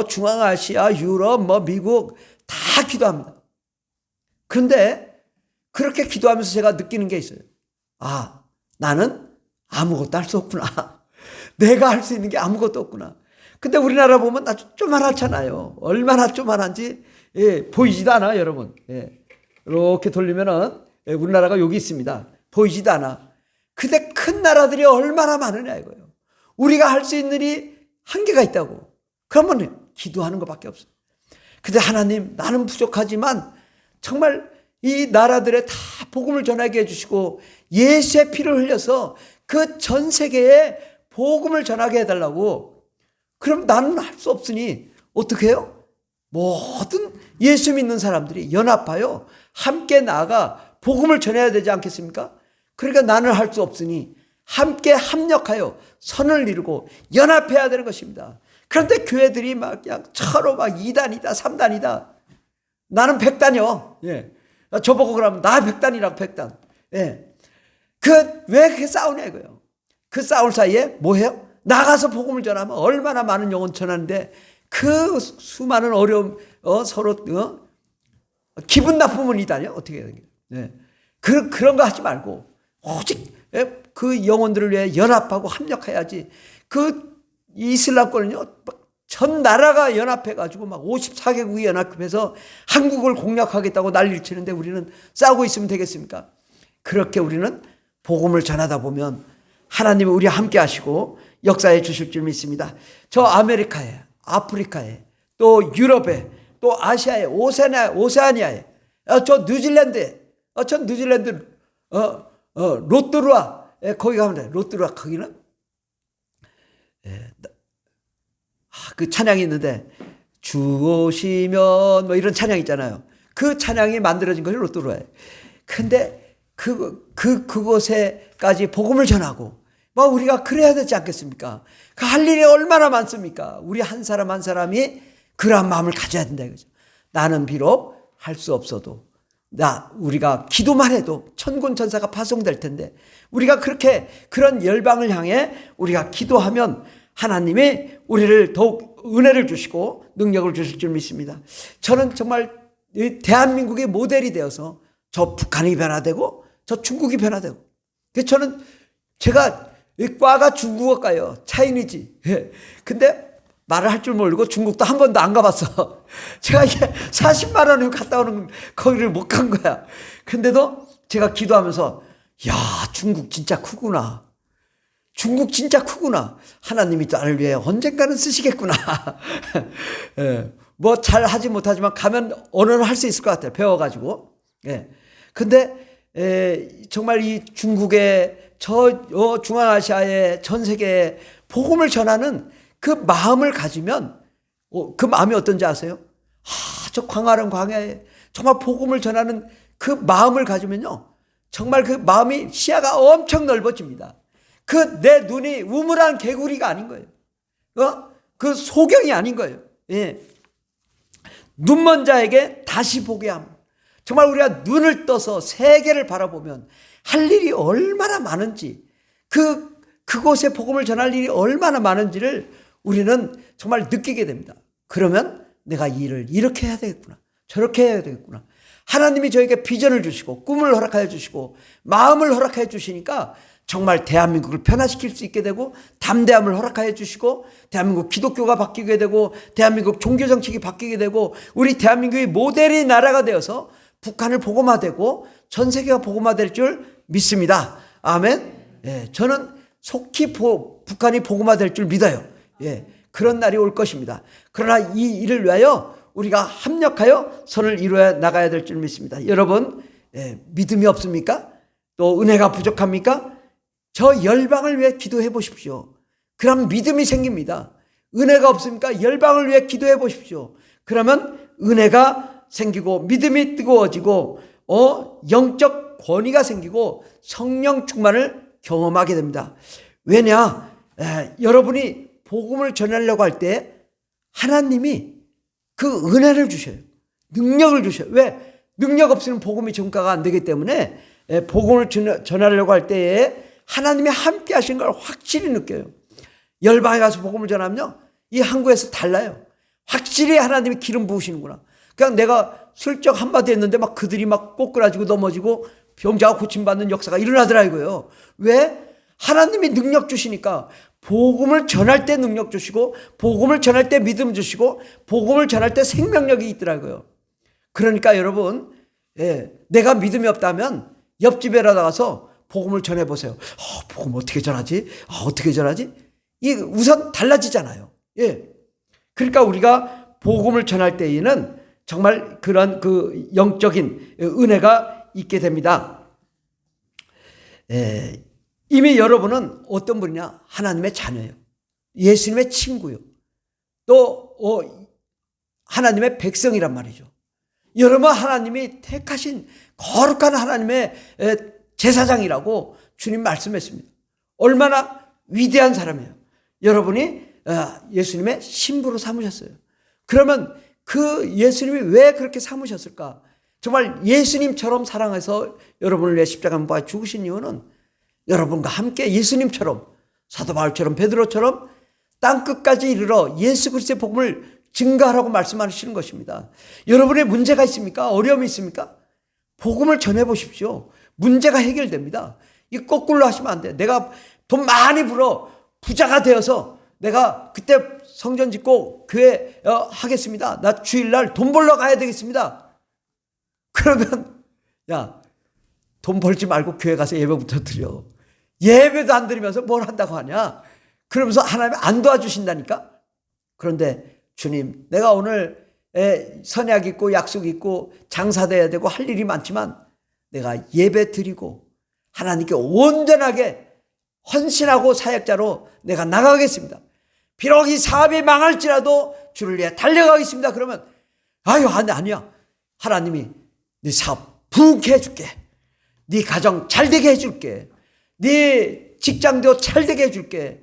B: 중앙아시아, 유럽, 미국 다 기도합니다. 그런데 그렇게 기도하면서 제가 느끼는 게 있어요. 아, 나는 아무것도 할 수 없구나. 내가 할 수 있는 게 아무것도 없구나. 근데 우리나라 보면 아주 쪼만하잖아요. 얼마나 쪼만한지 보이지도 않아, 여러분. 이렇게 돌리면은 우리나라가 여기 있습니다. 보이지도 않아. 근데 큰 나라들이 얼마나 많으냐 이거예요. 우리가 할 수 있는 일이 한계가 있다고. 그러면 기도하는 것밖에 없어요. 근데 하나님, 나는 부족하지만 정말 이 나라들에 다 복음을 전하게 해주시고 예수의 피를 흘려서 그 전 세계에 복음을 전하게 해달라고. 그럼 나는 할 수 없으니 어떻게 해요? 모든 예수 믿는 사람들이 연합하여 함께 나아가 복음을 전해야 되지 않겠습니까? 그러니까 나는 할 수 없으니 함께 합력하여 선을 이루고 연합해야 되는 것입니다. 그런데 교회들이 막 그냥 서로 막 2단이다 3단이다. 나는 100단이요. 저보고 그러면 나 100단이라고 100단. 왜 그렇게 싸우냐 이거예요. 그 싸울 사이에 뭐 해요? 나가서 복음을 전하면 얼마나 많은 영혼 전하는데 그 수많은 어려움, 서로, 기분 나쁘면 이다냐? 어떻게 해야 되겠어요? 그런 거 하지 말고, 오직 그 영혼들을 위해 연합하고 합력해야지. 그 이슬람권은요, 전 나라가 연합해가지고 막 54개국이 연합해서 한국을 공략하겠다고 난리를 치는데 우리는 싸우고 있으면 되겠습니까? 그렇게 우리는 복음을 전하다 보면 하나님이 우리와 함께 하시고 역사해 주실 줄 믿습니다. 저 아메리카에, 아프리카에, 또 유럽에, 또 아시아에, 오세아니아에, 저 뉴질랜드에, 로또루아, 거기 가면 돼. 로또루아, 거기는 그 찬양이 있는데 주 오시면 이런 찬양 있잖아요. 그 찬양이 만들어진 것이 로또루아예요. 근데 그곳에까지 복음을 전하고 우리가 그래야 되지 않겠습니까? 그 할 일이 얼마나 많습니까? 우리 한 사람 한 사람이 그러한 마음을 가져야 된다 이거죠. 나는 비록 할 수 없어도 우리가 기도만 해도 천군 천사가 파송될 텐데 우리가 그런 열방을 향해 우리가 기도하면 하나님이 우리를 더욱 은혜를 주시고 능력을 주실 줄 믿습니다. 저는 정말 대한민국의 모델이 되어서 저 북한이 변화되고 저 중국이 변화되고, 저는 제가 과가 중국어과예요. 차이니즈. 근데 말을 할 줄 모르고 중국도 한 번도 안 가봤어. 제가 이게 40만 원을 갔다 오는 거기를 못 간 거야. 근데도 제가 기도하면서 야, 중국 진짜 크구나. 중국 진짜 크구나. 하나님이 나를 위해 언젠가는 쓰시겠구나. 잘 하지 못하지만 가면 언어는 할 수 있을 것 같아요. 배워가지고. 근데 정말 이 중국의 중앙아시아의 전 세계에 복음을 전하는 그 마음을 가지면 그 마음이 어떤지 아세요? 저 광활한 광야에 정말 복음을 전하는 그 마음을 가지면요, 정말 그 마음이 시야가 엄청 넓어집니다. 내 눈이 우물한 개구리가 아닌 거예요. 그 소경이 아닌 거예요. 눈먼 자에게 다시 보게 함. 정말 우리가 눈을 떠서 세계를 바라보면 할 일이 얼마나 많은지, 그곳에 복음을 전할 일이 얼마나 많은지를 우리는 정말 느끼게 됩니다. 그러면 내가 이 일을 이렇게 해야 되겠구나, 저렇게 해야 되겠구나. 하나님이 저에게 비전을 주시고 꿈을 허락하여 주시고 마음을 허락하여 주시니까 정말 대한민국을 변화시킬 수 있게 되고 담대함을 허락하여 주시고 대한민국 기독교가 바뀌게 되고 대한민국 종교정책이 바뀌게 되고 우리 대한민국이 모델의 나라가 되어서 북한을 복음화되고 전 세계가 복음화될 줄 믿습니다. 아멘. 저는 속히 북한이 복음화될 줄 믿어요. 그런 날이 올 것입니다. 그러나 이 일을 위하여 우리가 합력하여 선을 이루어 나가야 될 줄 믿습니다. 여러분, 믿음이 없습니까? 또 은혜가 부족합니까? 저 열방을 위해 기도해 보십시오. 그럼 믿음이 생깁니다. 은혜가 없습니까? 열방을 위해 기도해 보십시오. 그러면 은혜가 생기고 믿음이 뜨거워지고 영적 권위가 생기고 성령 충만을 경험하게 됩니다. 왜냐? 여러분이 복음을 전하려고 할 때 하나님이 그 은혜를 주셔요. 능력을 주셔요. 왜? 능력 없이는 복음이 전가가 안 되기 때문에 복음을 전하려고 할 때에 하나님이 함께 하시는 걸 확실히 느껴요. 열방에 가서 복음을 전하면요, 이 한국에서 달라요. 확실히 하나님이 기름 부으시는구나. 그냥 내가 슬쩍 한마디 했는데 막 그들이 막 꼬꾸라지고 넘어지고 병자가 고침받는 역사가 일어나더라고요. 왜? 하나님이 능력 주시니까. 복음을 전할 때 능력 주시고, 복음을 전할 때 믿음 주시고, 복음을 전할 때 생명력이 있더라고요. 그러니까 여러분, 내가 믿음이 없다면 옆집에라도 가서 복음을 전해보세요. 복음 어떻게 전하지? 어떻게 전하지? 이 우선 달라지잖아요. 그러니까 우리가 복음을 전할 때에는 정말 그런 그 영적인 은혜가 있게 됩니다. 이미 여러분은 어떤 분이냐? 하나님의 자녀예요. 예수님의 친구요. 또 하나님의 백성이란 말이죠. 여러분 하나님이 택하신 거룩한 하나님의 제사장이라고 주님 말씀했습니다. 얼마나 위대한 사람이에요. 여러분이 예수님의 신부로 삼으셨어요. 그러면 그 예수님이 왜 그렇게 삼으셨을까? 정말 예수님처럼 사랑해서 여러분을 위해 십자가 못 박아 죽으신 이유는 여러분과 함께 예수님처럼, 사도 바울처럼, 베드로처럼 땅끝까지 이르러 예수 그리스도의 복음을 증거하라고 말씀하시는 것입니다. 여러분의 문제가 있습니까? 어려움이 있습니까? 복음을 전해보십시오. 문제가 해결됩니다. 이 거꾸로 하시면 안 돼. 내가 돈 많이 벌어 부자가 되어서 내가 그때 성전 짓고 교회 하겠습니다. 나 주일날 돈 벌러 가야 되겠습니다. 그러면 돈 벌지 말고 교회 가서 예배부터 드려. 예배도 안 드리면서 뭘 한다고 하냐? 그러면서 하나님이 안 도와주신다니까? 그런데 주님, 내가 오늘 선약 있고 약속 있고 장사돼야 되고 할 일이 많지만 내가 예배 드리고 하나님께 온전하게 헌신하고 사역자로 내가 나가겠습니다. 비록 이 사업이 망할지라도 주를 위해 달려가겠습니다. 그러면 아니야. 하나님이 네 사업 부흥케 해줄게. 네 가정 잘되게 해줄게. 네 직장도 잘되게 해줄게.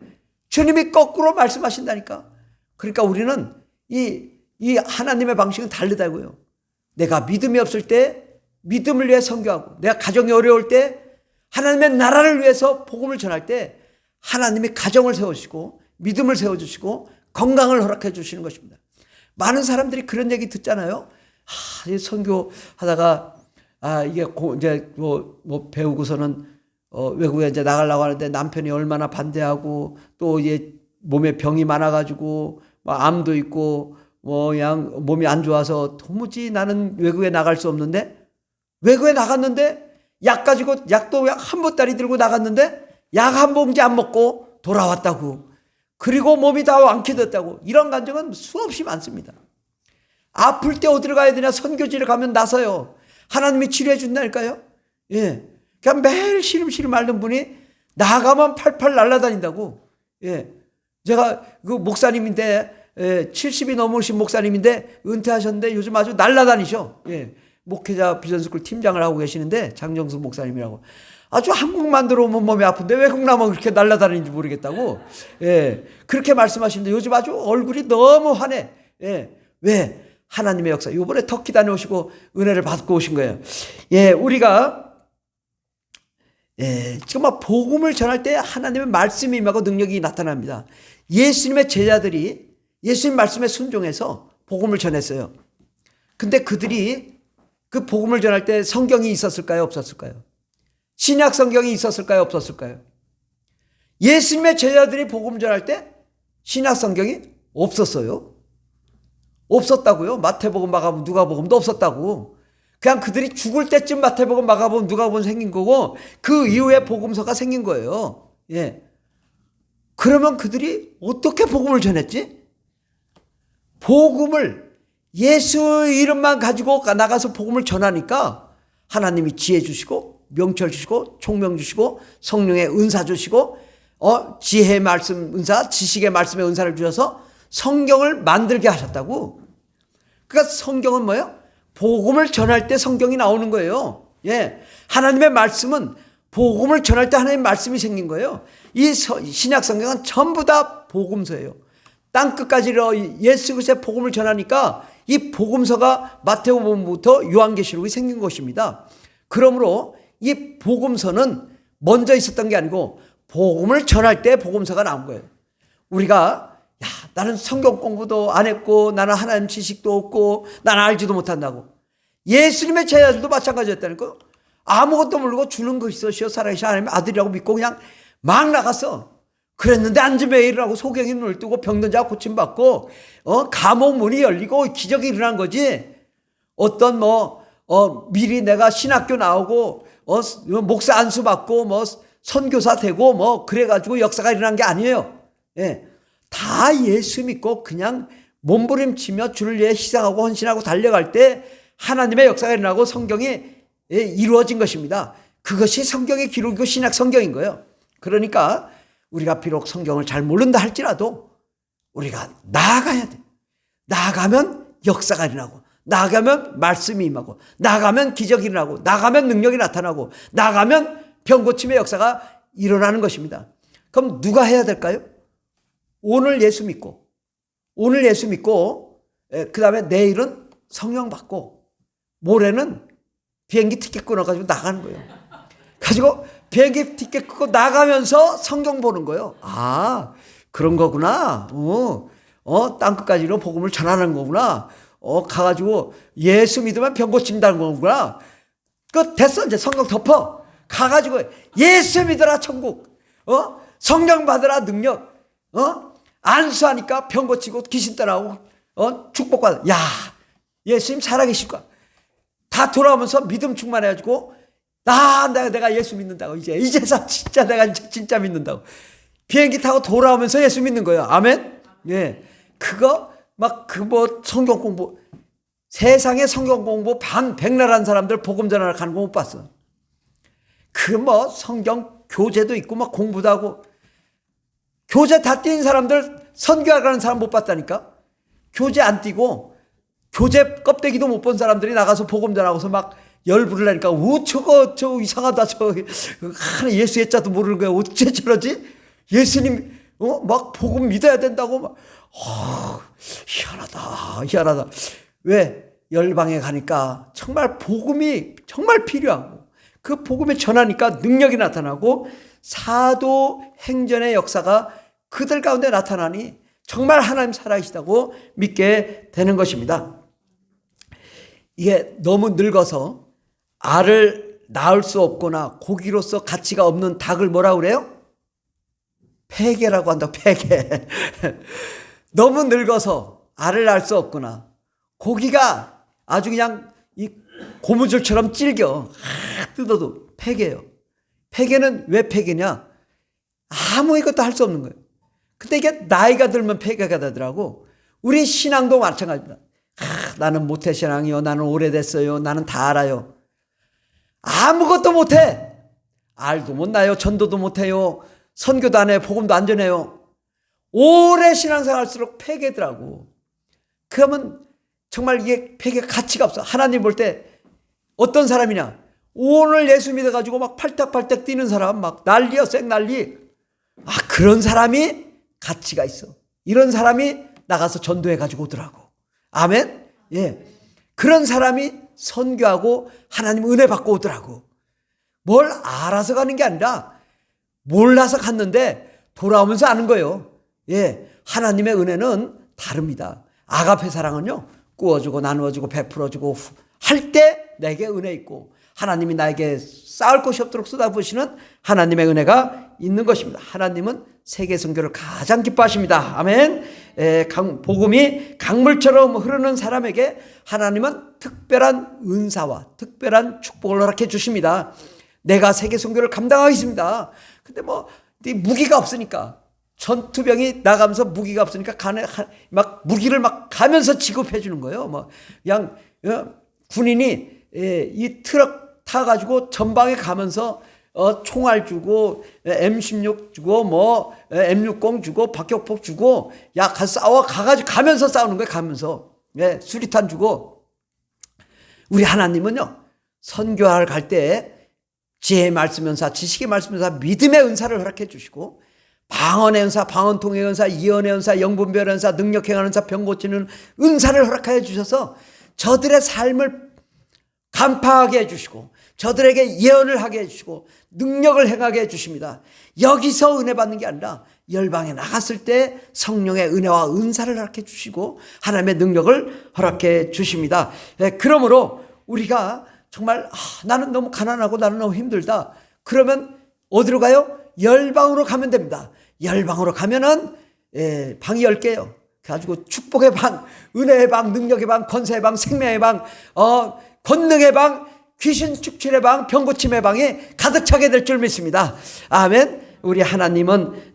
B: 주님이 거꾸로 말씀하신다니까. 그러니까 우리는 이 하나님의 방식은 다르다고요. 내가 믿음이 없을 때 믿음을 위해 선교하고, 내가 가정이 어려울 때 하나님의 나라를 위해서 복음을 전할 때 하나님이 가정을 세우시고 믿음을 세워주시고 건강을 허락해 주시는 것입니다. 많은 사람들이 그런 얘기 듣잖아요. 선교하다가 이게 이제 뭐 배우고서는 외국에 이제 나가려고 하는데 남편이 얼마나 반대하고 또 이제 몸에 병이 많아가지고 암도 있고 그냥 몸이 안 좋아서 도무지 나는 외국에 나갈 수 없는데, 외국에 나갔는데 약 가지고 약도 한 보따리 들고 나갔는데 약 한 봉지 안 먹고 돌아왔다고. 그리고 몸이 다 완쾌됐다고. 이런 간증은 수없이 많습니다. 아플 때 어디로 가야 되냐? 선교지를 가면 나서요. 하나님이 치료해 준다니까요. 그냥 매일 시름시름 앓는 분이 나가면 팔팔 날아다닌다고. 제가 그 목사님인데 70이 넘으신 목사님인데 은퇴하셨는데 요즘 아주 날아다니셔. 목회자 비전스쿨 팀장을 하고 계시는데 장정수 목사님이라고. 아주 한국만 들어오면 몸이 아픈데 외국 나면 그렇게 날아다니는지 모르겠다고. 그렇게 말씀하시는데 요즘 아주 얼굴이 너무 환해. 왜? 하나님의 역사. 이번에 터키 다녀오시고 은혜를 받고 오신 거예요. 우리가 지금 막 복음을 전할 때 하나님의 말씀이 임하고 능력이 나타납니다. 예수님의 제자들이 예수님 말씀에 순종해서 복음을 전했어요. 근데 그들이 그 복음을 전할 때 성경이 있었을까요? 없었을까요? 신약 성경이 있었을까요? 없었을까요? 예수님의 제자들이 복음 전할 때 신약 성경이 없었어요. 없었다고요. 마태복음, 마가복음, 누가복음도 없었다고. 그냥 그들이 죽을 때쯤 마태복음, 마가복음, 누가복음 생긴 거고 그 이후에 복음서가 생긴 거예요. 그러면 그들이 어떻게 복음을 전했지? 복음을 예수 이름만 가지고 나가서 복음을 전하니까 하나님이 지혜 주시고 명철 주시고 총명 주시고 성령의 은사 주시고 지혜의 말씀 은사, 지식의 말씀의 은사를 주셔서 성경을 만들게 하셨다고. 그러니까 성경은 뭐예요? 복음을 전할 때 성경이 나오는 거예요. 예, 하나님의 말씀은 복음을 전할 때 하나님의 말씀이 생긴 거예요. 이 신약 성경은 전부 다 복음서예요. 땅끝까지 예수 그리스도의 복음을 전하니까 이 복음서가 마태복음부터 요한계시록이 생긴 것입니다. 그러므로 이 복음서는 먼저 있었던 게 아니고 복음을 전할 때 복음서가 나온 거예요. 우리가 나는 성경 공부도 안 했고 나는 하나님 지식도 없고 나는 알지도 못한다고. 예수님의 제자들도 마찬가지였다니까요. 아무것도 모르고 주는 그리스도시요 살아계신 하나님의 아들이라고 믿고 그냥 막 나갔어. 그랬는데 앉으면 일어나고 소경이 눈을 뜨고 병든 자가 고침받고 감옥 문이 열리고 기적이 일어난 거지. 어떤 미리 내가 신학교 나오고 목사 안수 받고 선교사 되고 그래가지고 역사가 일어난 게 아니에요. 예. 다 예수 믿고 그냥 몸부림치며 주를 위해 희생하고 헌신하고 달려갈 때 하나님의 역사가 일어나고 성경이 이루어진 것입니다. 그것이 성경의 기록이고 신약 성경인 거예요. 그러니까 우리가 비록 성경을 잘 모른다 할지라도 우리가 나아가야 돼. 나아가면 역사가 일어나고, 나아가면 말씀이 임하고, 나아가면 기적이 일어나고, 나아가면 능력이 나타나고, 나아가면 병고침의 역사가 일어나는 것입니다. 그럼 누가 해야 될까요? 오늘 예수 믿고 그 다음에 내일은 성령 받고 모레는 비행기 티켓 끊어가지고 나가는 거예요. 가지고 비행기 티켓 끊고 나가면서 성경 보는 거예요. 아, 그런 거구나. 땅끝까지로 복음을 전하는 거구나. 가가지고 예수 믿으면 병 고친다는 거구나. 됐어. 이제 성경 덮어. 가가지고 예수 믿어라 천국. 성령 받으라 능력. 안수하니까 병 고치고 귀신 떠나고 축복받아. 야, 예수님 살아계실 거야. 다 돌아오면서 믿음 충만해가지고 내가 예수 믿는다고 이제서 진짜 내가 진짜 믿는다고 비행기 타고 돌아오면서 예수 믿는 거예요. 아멘. 예, 그거 성경 공부 세상에 성경 공부 백날한 사람들 복음 전하러 가는 거 못 봤어. 성경 교재도 있고 공부도 하고 교재 다 띄는 사람들 선교하러 가는 사람 못 봤다니까. 교재 안 띄고 교재 껍데기도 못 본 사람들이 나가서 복음 전하고서 열불을 내니까 저거 이상하다. 예수의 자도 모르는 거야. 어째 저러지? 예수님 복음 믿어야 된다고 희한하다. 왜? 열방에 가니까 정말 복음이 정말 필요하고 그 복음을 전하니까 능력이 나타나고 사도 행전의 역사가 그들 가운데 나타나니 정말 하나님 살아계시다고 믿게 되는 것입니다. 이게 너무 늙어서 알을 낳을 수 없거나 고기로서 가치가 없는 닭을 뭐라고 그래요? 폐계라고 한다. 폐계. 너무 늙어서 알을 낳을 수 없거나 고기가 아주 그냥 이 고무줄처럼 질겨. 뜯어도 폐계예요. 폐계는 왜 폐계냐? 아무 이것도 할 수 없는 거예요. 근데 이게 나이가 들면 폐계가 되더라고. 우리 신앙도 마찬가지입니다. 나는 모태신앙이요. 나는 오래됐어요. 나는 다 알아요. 아무것도 못해. 알도 못 나요. 전도도 못해요. 선교도 안 해요. 복음도 안 전해요. 오래 신앙생활 할수록 폐계더라고. 그러면 정말 이게 폐계가 가치가 없어. 하나님 볼 때 어떤 사람이냐? 오늘 예수 믿어가지고 팔딱팔딱 뛰는 사람 난리야. 생난리. 그런 사람이 가치가 있어. 이런 사람이 나가서 전도해가지고 오더라고. 아멘? 예. 그런 사람이 선교하고 하나님 은혜 받고 오더라고. 뭘 알아서 가는 게 아니라 몰라서 갔는데 돌아오면서 아는 거예요. 예. 하나님의 은혜는 다릅니다. 아가페 사랑은요, 구워주고 나누어주고 베풀어주고 할 때 내게 은혜 있고 하나님이 나에게 쌓을 것이 없도록 쏟아부으시는 하나님의 은혜가 있는 것입니다. 하나님은 세계 선교를 가장 기뻐하십니다. 아멘. 복음이 강물처럼 흐르는 사람에게 하나님은 특별한 은사와 특별한 축복을 허락해 주십니다. 내가 세계 선교를 감당하겠습니다. 근데 무기가 없으니까 전투병이 나가면서 무기가 없으니까 무기를 가면서 지급해 주는 거예요. 그냥 군인이 이 트럭 타가지고 전방에 가면서 총알 주고 M16 주고 뭐 M60 주고 박격포 주고 야 가서 싸워 가가지고 가면서 싸우는 거예요. 가면서 수리탄 주고. 우리 하나님은요 선교할 갈 때 지혜의 말씀 은사, 지식의 말씀 은사, 믿음의 은사를 허락해 주시고 방언의 은사, 방언통의 은사, 예언의 은사, 영분별의 은사, 능력 행하는 은사, 병 고치는 은사를 허락하여 주셔서 저들의 삶을 간파하게 해주시고 저들에게 예언을 하게 해주시고 능력을 행하게 해주십니다. 여기서 은혜 받는 게 아니라 열방에 나갔을 때 성령의 은혜와 은사를 허락해 주시고 하나님의 능력을 허락해 주십니다. 그러므로 우리가 정말 나는 너무 가난하고 나는 너무 힘들다. 그러면 어디로 가요? 열방으로 가면 됩니다. 열방으로 가면은 방이 10개예요. 그래가지고 축복의 방, 은혜의 방, 능력의 방, 권세의 방, 생명의 방, 권능의 방, 귀신 축출의 방, 병고침의 방이 가득 차게 될 줄 믿습니다. 아멘. 우리 하나님은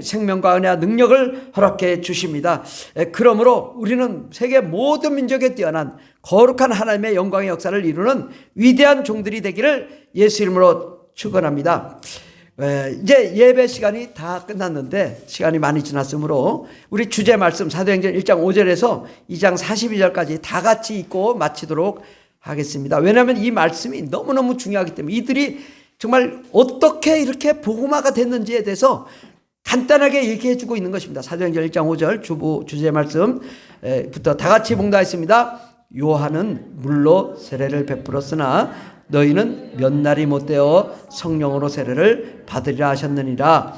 B: 생명과 은혜와 능력을 허락해 주십니다. 그러므로 우리는 세계 모든 민족에 뛰어난 거룩한 하나님의 영광의 역사를 이루는 위대한 종들이 되기를 예수 이름으로 축원합니다. 이제 예배 시간이 다 끝났는데 시간이 많이 지났으므로 우리 주제 말씀 사도행전 1장 5절에서 2장 42절까지 다 같이 읽고 마치도록 하겠습니다. 왜냐하면 이 말씀이 너무너무 중요하기 때문에 이들이 정말 어떻게 이렇게 복음화가 됐는지에 대해서 간단하게 얘기해 주고 있는 것입니다. 사도행전 1장 5절 주제 말씀부터 다 같이 봉독하겠습니다. 요한은 물로 세례를 베풀었으나 너희는 몇 날이 못되어 성령으로 세례를 받으리라 하셨느니라.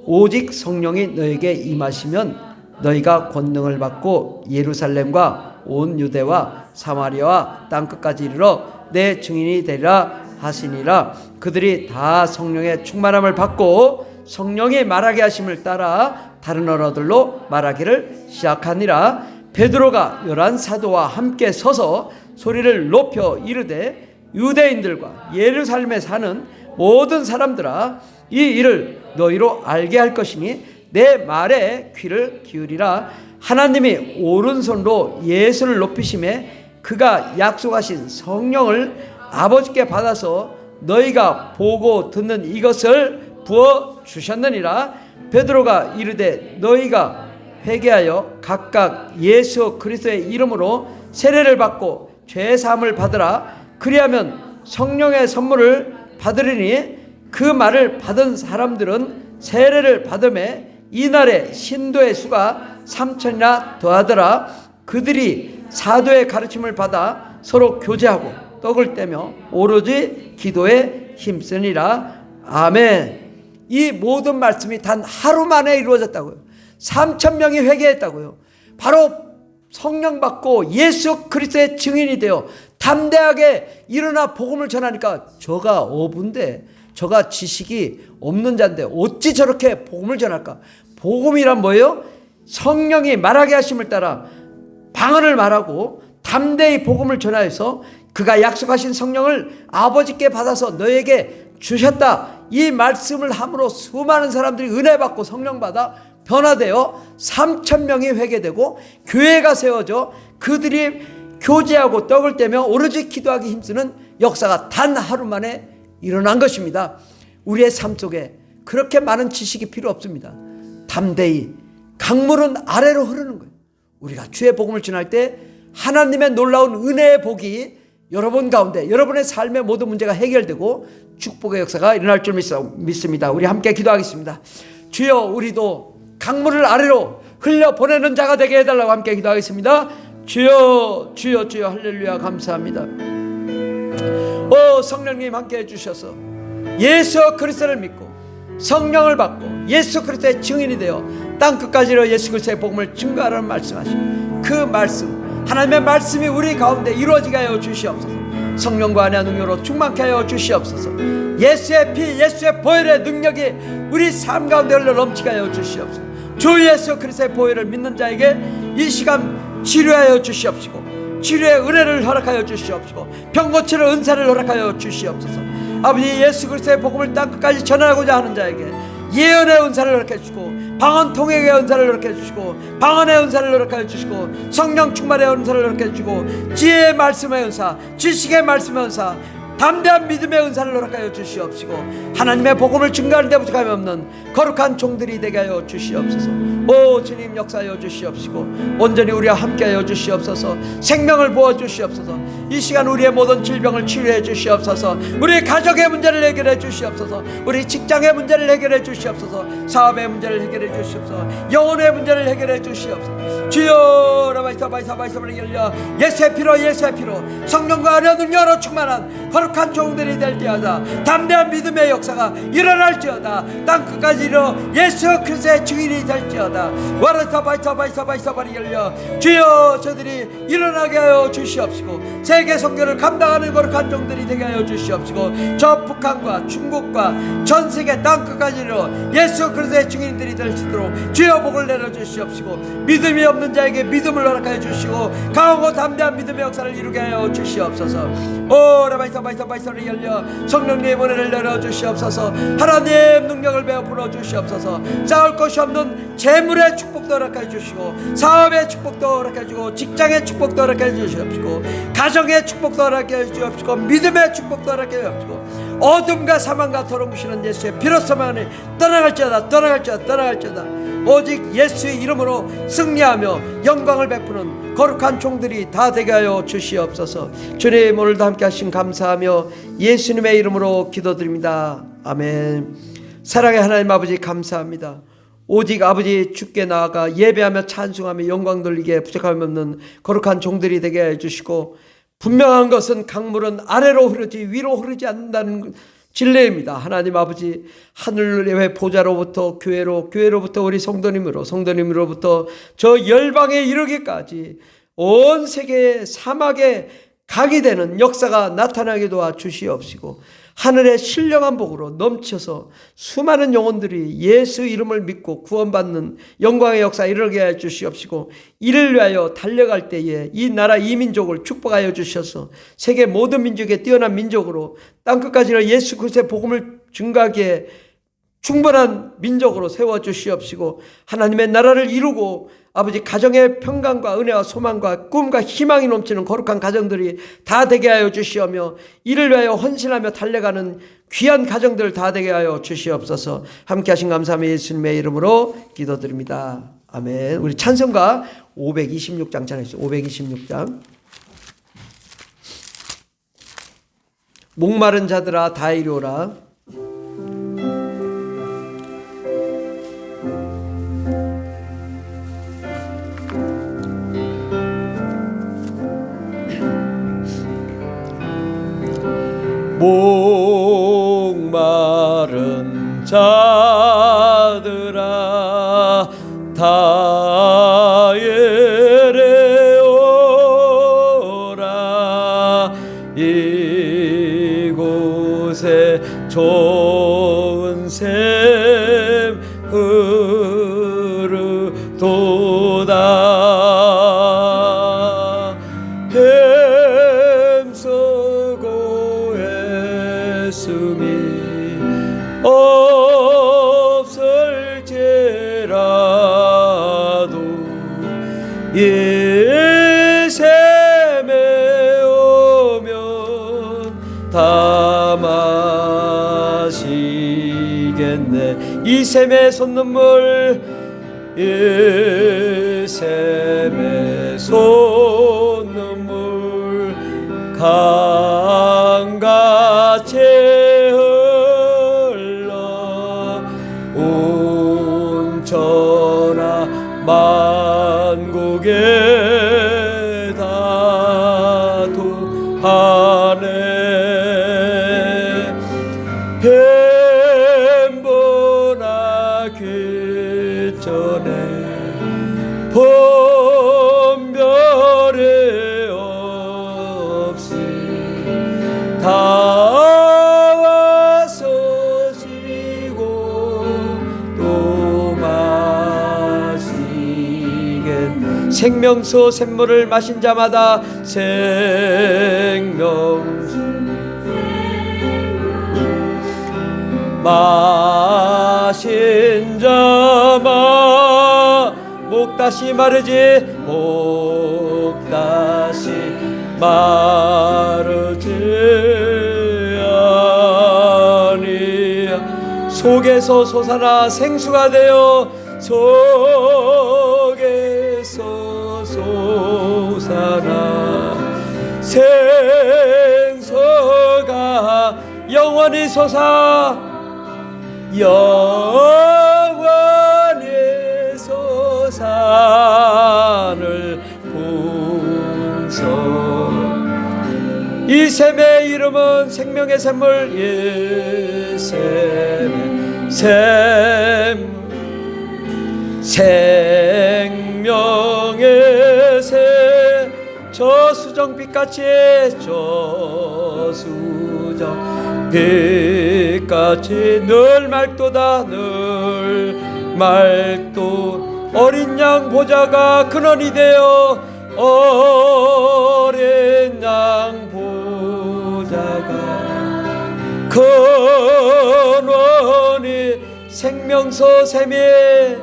B: 오직 성령이 너에게 임하시면 너희가 권능을 받고 예루살렘과 온 유대와 사마리아와 땅끝까지 이르러 내 증인이 되리라 하시니라. 그들이 다 성령의 충만함을 받고 성령이 말하게 하심을 따라 다른 언어들로 말하기를 시작하니라. 베드로가 11 사도와 함께 서서 소리를 높여 이르되 유대인들과 예루살렘에 사는 모든 사람들아 이 일을 너희로 알게 할 것이니 내 말에 귀를 기울이라. 하나님이 오른손으로 예수를 높이심에 그가 약속하신 성령을 아버지께 받아서 너희가 보고 듣는 이것을 부어주셨느니라. 베드로가 이르되 너희가 회개하여 각각 예수 그리스도의 이름으로 세례를 받고 죄사함을 받으라. 그리하면 성령의 선물을 받으리니 그 말을 받은 사람들은 세례를 받음에 이날에 신도의 수가 3,000이나 더하더라. 그들이 사도의 가르침을 받아 서로 교제하고 떡을 떼며 오로지 기도에 힘쓰니라. 아멘. 이 모든 말씀이 단 하루 만에 이루어졌다고요. 3,000명이 회개했다고요. 바로 성령 받고 예수 그리스도의 증인이 되어 담대하게 일어나 복음을 전하니까 저가 어부인데 저가 지식이 없는 자인데 어찌 저렇게 복음을 전할까? 복음이란 뭐예요? 성령이 말하게 하심을 따라 방언을 말하고 담대히 복음을 전하여서 그가 약속하신 성령을 아버지께 받아서 너에게 주셨다. 이 말씀을 함으로 수많은 사람들이 은혜 받고 성령 받아 변화되어 3,000명이 회개되고 교회가 세워져 그들이 교제하고 떡을 떼며 오로지 기도하기 힘쓰는 역사가 단 하루 만에 일어난 것입니다. 우리의 삶 속에 그렇게 많은 지식이 필요 없습니다. 담대히 강물은 아래로 흐르는 거예요. 우리가 주의 복음을 전할 때 하나님의 놀라운 은혜의 복이 여러분 가운데 여러분의 삶의 모든 문제가 해결되고 축복의 역사가 일어날 줄 믿습니다. 우리 함께 기도하겠습니다. 주여 우리도 강물을 아래로 흘려보내는 자가 되게 해달라고 함께 기도하겠습니다. 주여 주여 주여 할렐루야 감사합니다. 오 성령님 함께 해주셔서 예수 그리스도를 믿고 성령을 받고 예수 그리스도의 증인이 되어 땅끝까지로 예수 그리스도의 복음을 증거하라는 말씀하시고 그 말씀 하나님의 말씀이 우리 가운데 이루어지게 하여 주시옵소서. 성령과 은혜와 능력으로 충만케 하여 주시옵소서. 예수의 피 예수의 보혈의 능력이 우리 삶 가운데 흘러 넘치게 하여 주시옵소서. 주 예수 그리스도의 보혈을 믿는 자에게 이 시간 치료하여 주시옵시고 치료의 은혜를 허락하여 주시옵시고 병고치를 은사를 허락하여 주시옵소서. 아버지 예수 그리스도의 복음을 땅끝까지 전하고자 하는 자에게 예언의 은사를 허락해 주시고 방언 통역의 은사를 허락해 주시고 방언의 은사를 허락해 주시고 성령 충만의 은사를 허락해 주시고 지혜의 말씀의 은사 지식의 말씀의 은사 담대한 믿음의 은사를 허락하여 주시옵시고 하나님의 복음을 증거하는 데 부족함이 없는 거룩한 종들이 되게 하여 주시옵소서. 오 주님 역사하여 주시옵시고 온전히 우리와 함께하여 주시옵소서. 생명을 부어 주시옵소서. 이 시간 우리의 모든 질병을 치유해 주시옵소서. 우리 가족의 문제를 해결해 주시옵소서. 우리 직장의 문제를 해결해 주시옵소서. 사업의 문제를 해결해 주시옵소서. 영혼의 문제를 해결해 주시옵소서. 주여 라바이사바이사바이사바리 열려 예수의 피로 성령과 은혜와 능력으로 충만한 거룩한 종들이 될 때마다 담대한 믿음의 역사가 일어날지어다. 땅 끝까지 이르러 예수 그리스도의 증인이 될지어다. 와라사바이사바이사바이사바리 열려 주여 저들이 일어나게 하여 주시옵시고 세계 선교를 감당하는 거룩한 종들이 되게 하여 주시옵시고 저 북한과 중국과 전 세계 땅 끝까지 이르러 예수 그리스도의 증인들이 될 수 있도록 주여 복을 내려 주시옵시고 믿음이 없는 자에게 믿음을 허락하여 주시고 강하고 담대한 믿음의 역사를 이루게 하여 주시옵소서. 오 라바이사바이사바이사를 열려 성령님의 은혜를 내려 주시옵소서. 하나님 능력을 베어 주시옵소서. 쌓을 것이 없는 재물의 축복도 허락해 주시고 사업의 축복도 허락해 주시고 직장의 축복도 허락해 주시옵시고 가정의 축복도 허락해 주시옵시고 믿음의 축복도 허락해 주시옵시고 어둠과 사망과 더러우시는 예수의 피로서만이 떠나갈지어다. 오직 예수의 이름으로 승리하며 영광을 베푸는 거룩한 종들이 다 되게 하여 주시옵소서. 주님 오늘도 함께 하신 감사하며 예수님의 이름으로 기도드립니다. 아멘. 사랑의 하나님 아버지 감사합니다. 오직 아버지 주께 나아가 예배하며 찬송하며 영광 돌리기에 부족함이 없는 거룩한 종들이 되게 해주시고 분명한 것은 강물은 아래로 흐르지 위로 흐르지 않는다는 진리입니다. 하나님 아버지 하늘의 보좌로부터 교회로부터 우리 성도님으로부터 저 열방에 이르기까지 온 세계의 사막에 강이 되는 역사가 나타나게 도와 주시옵시고 하늘의 신령한 복으로 넘쳐서 수많은 영혼들이 예수 이름을 믿고 구원받는 영광의 역사에 이르게 해 주시옵시고 이를 위하여 달려갈 때에 이 나라 이 민족을 축복하여 주셔서 세계 모든 민족의 뛰어난 민족으로 땅끝까지 예수 그리스도의 복음을 증거하기에 충분한 민족으로 세워주시옵시고 하나님의 나라를 이루고 아버지 가정의 평강과 은혜와 소망과 꿈과 희망이 넘치는 거룩한 가정들이 다 되게 하여 주시오며 이를 위하여 헌신하며 달려가는 귀한 가정들 다 되게 하여 주시옵소서. 함께 하신 감사함의 예수님의 이름으로 기도드립니다. 아멘. 우리 찬송가 526장 찬양했어요. 526장. 목마른 자들아 다 이리 오라.
A: 목마른 자들아 다 이리 오라. 이곳에 좋은 샘 흐르도다. 햄서고 애씀이 없을지라도 이 샘에 오면 다 마시겠네. 이 샘의 손눈물 이 샘의 손눈물 강같이 흘러 온 천하 만국에 다 도하네. 뱀보나 귀전에 분별이 없이 다 와서 지고 또 마시겠네. 생명수 샘물을 마신 자마다 생명수 마신 자마 목다시 마르지 목다시 마르지 속에서 솟아나 생수가 되어 속에서 솟아나 생수가 영원히 솟아 영원히 솟아늘 풍성 이 샘의 이름은 생명의 샘물 샘 생명의 샘 저수정빛같이 저수정빛같이 늘 맑도다 늘 맑도 어린 양 보좌가 근원이 되어 어린 양 보좌가 근원이 생명서 샘에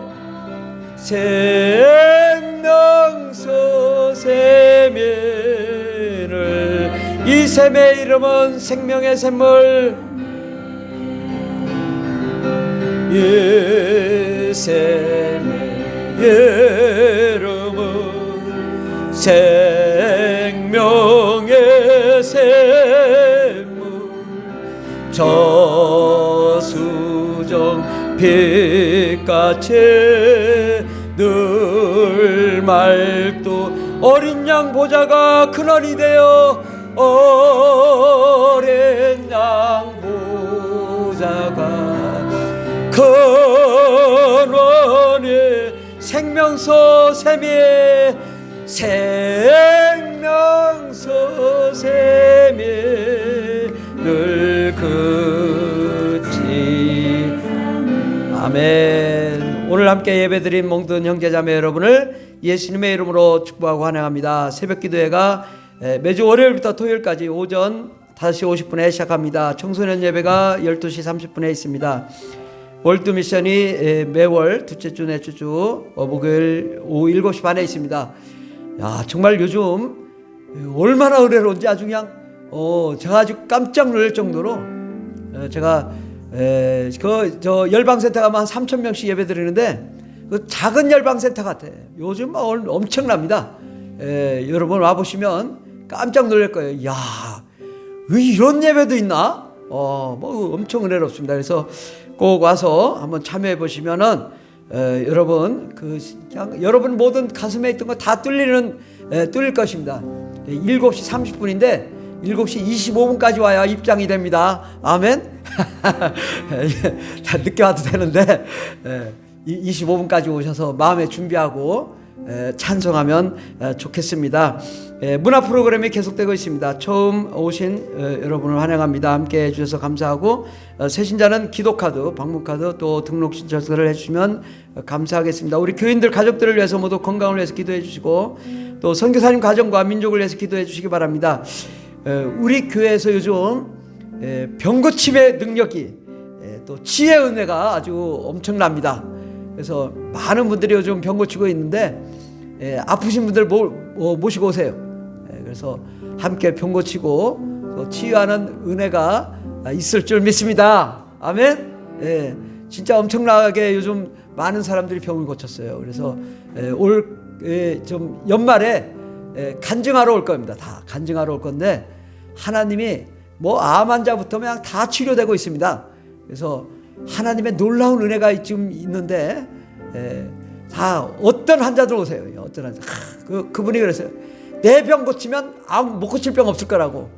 A: 생명서 샘을 이 샘의 이름은 생명의 샘물 이 샘의 이름은 생명의 샘물 저수정 빛같이 늘 맑도 어린 양 보좌가 근원이 되어 어린 양 보좌가 근원이 생명서 샘에 생명서 샘에 늘 그치 아멘. 오늘 함께 예배드린 모든 형제자매 여러분을 예수님의 이름으로 축복하고 환영합니다. 새벽기도회가 매주 월요일부터 토요일까지 오전 5시 50분에 시작합니다. 청소년 예배가 12시 30분에 있습니다. 월드미션이 매월 둘째 주 넷째 주 목요일 오후 7시 반에 있습니다. 야, 정말 요즘 얼마나 은혜로운지 아주 그냥 제가 아주 깜짝 놀랄 정도로 제가 저 열방센터 가면 한 3,000명씩 예배 드리는데 그 작은 열방센터 같아. 요즘 엄청납니다. 여러분 와보시면 깜짝 놀랄 거예요. 야, 이런 예배도 있나? 뭐 엄청 은혜롭습니다. 그래서 꼭 와서 한번 참여해 보시면은 여러분 그냥 여러분 모든 가슴에 있던 거 다 뚫릴 것입니다. 7시 30분인데 7시 25분까지 와야 입장이 됩니다. 아멘. 늦게 와도 되는데 25분까지 오셔서 마음에 준비하고 찬송하면 좋겠습니다. 문화 프로그램이 계속되고 있습니다. 처음 오신 여러분을 환영합니다. 함께 해주셔서 감사하고 새신자는 기도카드, 방문카드 또 등록 신청서를 해주시면 감사하겠습니다. 우리 교인들 가족들을 위해서 모두 건강을 위해서 기도해 주시고 또 선교사님 가정과 민족을 위해서 기도해 주시기 바랍니다. 우리 교회에서 요즘 병고침의 능력이 또 치의 은혜가 아주 엄청납니다. 그래서 많은 분들이 요즘 병 고치고 있는데 아프신 분들 모시고 오세요. 그래서 함께 병 고치고 또 치유하는 은혜가 있을 줄 믿습니다. 아멘. 진짜 엄청나게 요즘 많은 사람들이 병을 고쳤어요. 그래서 좀 연말에 간증하러 올 겁니다. 다 간증하러 올 건데 하나님이 뭐 암 환자부터 그냥 다 치료되고 있습니다. 그래서 하나님의 놀라운 은혜가 지금 있는데 다 어떤 환자들 오세요. 어떤 환자 그분이 그랬어요. 내 병 고치면 못 고칠 병 없을 거라고.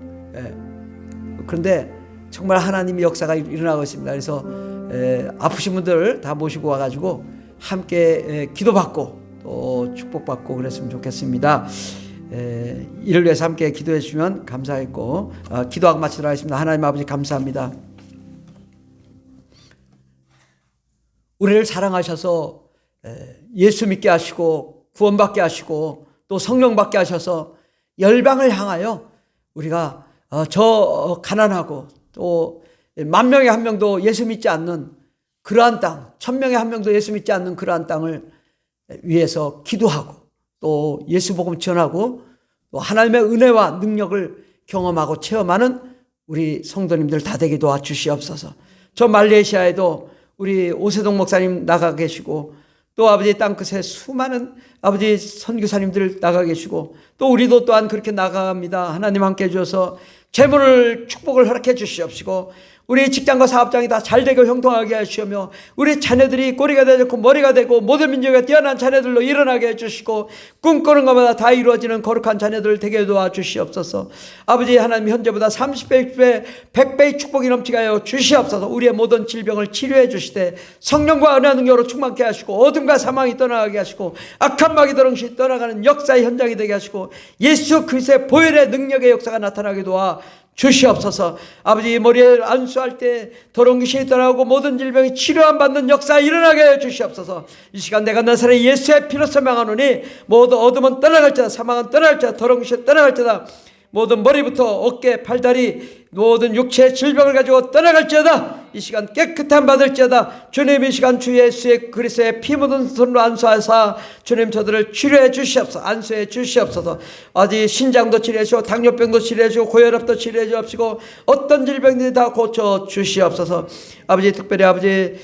A: 그런데 정말 하나님의 역사가 일어나고 있습니다. 그래서 아프신 분들 다 모시고 와가지고 함께 기도받고 또 축복받고 그랬으면 좋겠습니다. 이를 위해서 함께 기도해 주시면 감사했고 기도하고 마치도록 하겠습니다. 하나님 아버지 감사합니다. 우리를 사랑하셔서 예수 믿게 하시고 구원받게 하시고 또 성령 받게 하셔서 열방을 향하여 우리가 저 가난하고 또 10,000명에 1명도 예수 믿지 않는 그러한 땅, 1,000명에 1명도 예수 믿지 않는 그러한 땅을 위해서 기도하고 또 예수 복음 전하고 또 하나님의 은혜와 능력을 경험하고 체험하는 우리 성도님들 다 되게 도와주시옵소서. 저 말레이시아에도 우리 오세동 목사님 나가 계시고, 또 아버지 땅끝에 수많은 아버지 선교사님들 나가 계시고, 또 우리도 또한 그렇게 나갑니다. 하나님 함께 해주셔서 재물을 축복을 허락해 주시옵시고, 우리 직장과 사업장이 다 잘되고 형통하게 하시며, 우리 자녀들이 꼬리가 되지 않고 머리가 되고 모든 민족에 뛰어난 자녀들로 일어나게 해주시고, 꿈꾸는 것마다 다 이루어지는 거룩한 자녀들 되게 도와주시옵소서. 아버지 하나님, 현재보다 30배, 60배, 100배의 축복이 넘치게 하여 주시옵소서. 우리의 모든 질병을 치료해 주시되 성령과 은혜와 능력으로 충만케 하시고, 어둠과 사망이 떠나가게 하시고, 악한 마귀 더렁이 떠나가는 역사의 현장이 되게 하시고, 예수 그리스도의 보혈의 능력의 역사가 나타나게 도와 주시옵소서. 아버지, 머리에 안수할 때 더러운 귀신이 떠나고 모든 질병이 치료함 받는 역사 일어나게 해 주시옵소서. 이 시간 내가 나사렛 예수의 피로 설명하노니 모두 어둠은 떠나갈지어다, 사망은 떠나갈지어다, 더러운 귀신이 떠나갈지어다, 모든 머리부터 어깨, 팔다리, 모든 육체의 질병을 가지고 떠나갈지어다. 이 시간 깨끗함 받을지어다. 주님, 이 시간 주 예수의 그리스도의 피 묻은 손으로 안수하사 주님 저들을 치료해 주시옵소서. 안수해 주시옵소서. 아직 신장도 치료해 주시고, 당뇨병도 치료해 주시고, 고혈압도 치료해 주옵시고, 어떤 질병들이 다 고쳐 주시옵소서. 아버지, 특별히 아버지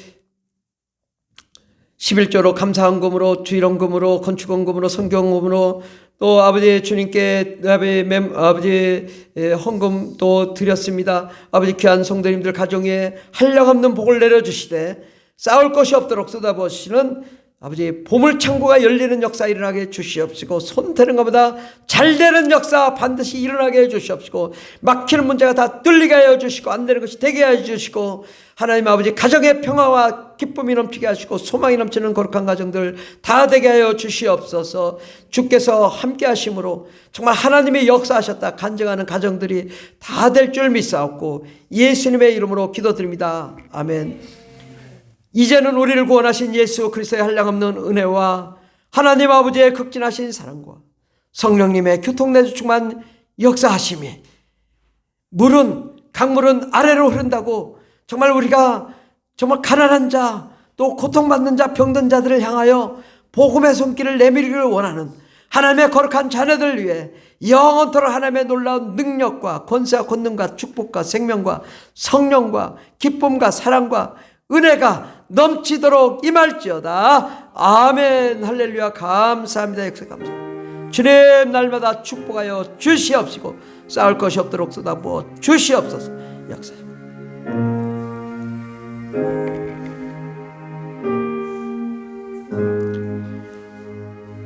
A: 11조로 감사헌금으로, 주일헌금으로, 건축헌금으로, 성경헌금으로, 또 아버지 주님께 아버지 헌금도 드렸습니다. 아버지 귀한 성도님들 가정에 한량없는 복을 내려주시되 싸울 것이 없도록 쏟아부으시는 아버지 보물창고가 열리는 역사 일어나게 해 주시옵시고, 손대는 것보다 잘 되는 역사 반드시 일어나게 해 주시옵시고, 막히는 문제가 다 뚫리게 하여 주시고, 안 되는 것이 되게 해 주시고, 하나님 아버지 가정의 평화와 기쁨이 넘치게 하시고, 소망이 넘치는 거룩한 가정들 다 되게 하여 주시옵소서. 주께서 함께 하심으로 정말 하나님이 역사하셨다 간증하는 가정들이 다 될 줄 믿사옵고 예수님의 이름으로 기도드립니다. 아멘. 이제는 우리를 구원하신 예수 그리스도의 한량없는 은혜와 하나님 아버지의 극진하신 사랑과 성령님의 교통내주 충만 역사하심이, 강물은 아래로 흐른다고 정말 우리가 정말 가난한 자, 또 고통받는 자, 병든 자들을 향하여 복음의 손길을 내밀기를 원하는 하나님의 거룩한 자녀들을 위해 영원토록 하나님의 놀라운 능력과 권세와 권능과 축복과 생명과 성령과 기쁨과 사랑과 은혜가 넘치도록 임할지어다. 아멘. 할렐루야. 감사합니다. 역사 감사합니다. 주님, 날마다 축복하여 주시옵시고 싸울 것이 없도록 쏟아부어 주시옵소서. 역사.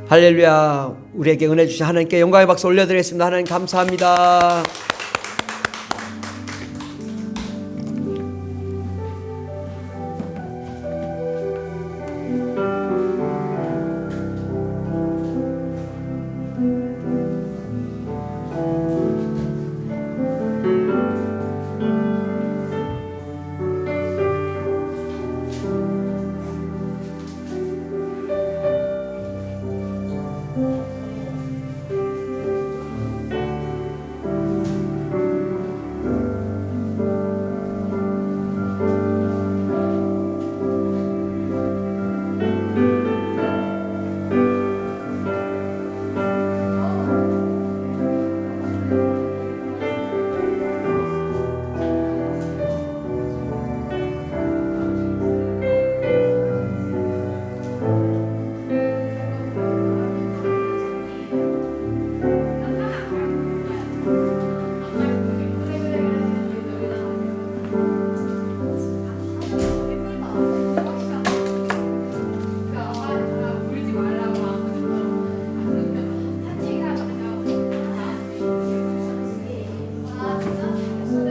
A: 할렐루야. 우리에게 은혜 주신 하나님께 영광의 박수 올려드리겠습니다. 하나님 감사합니다.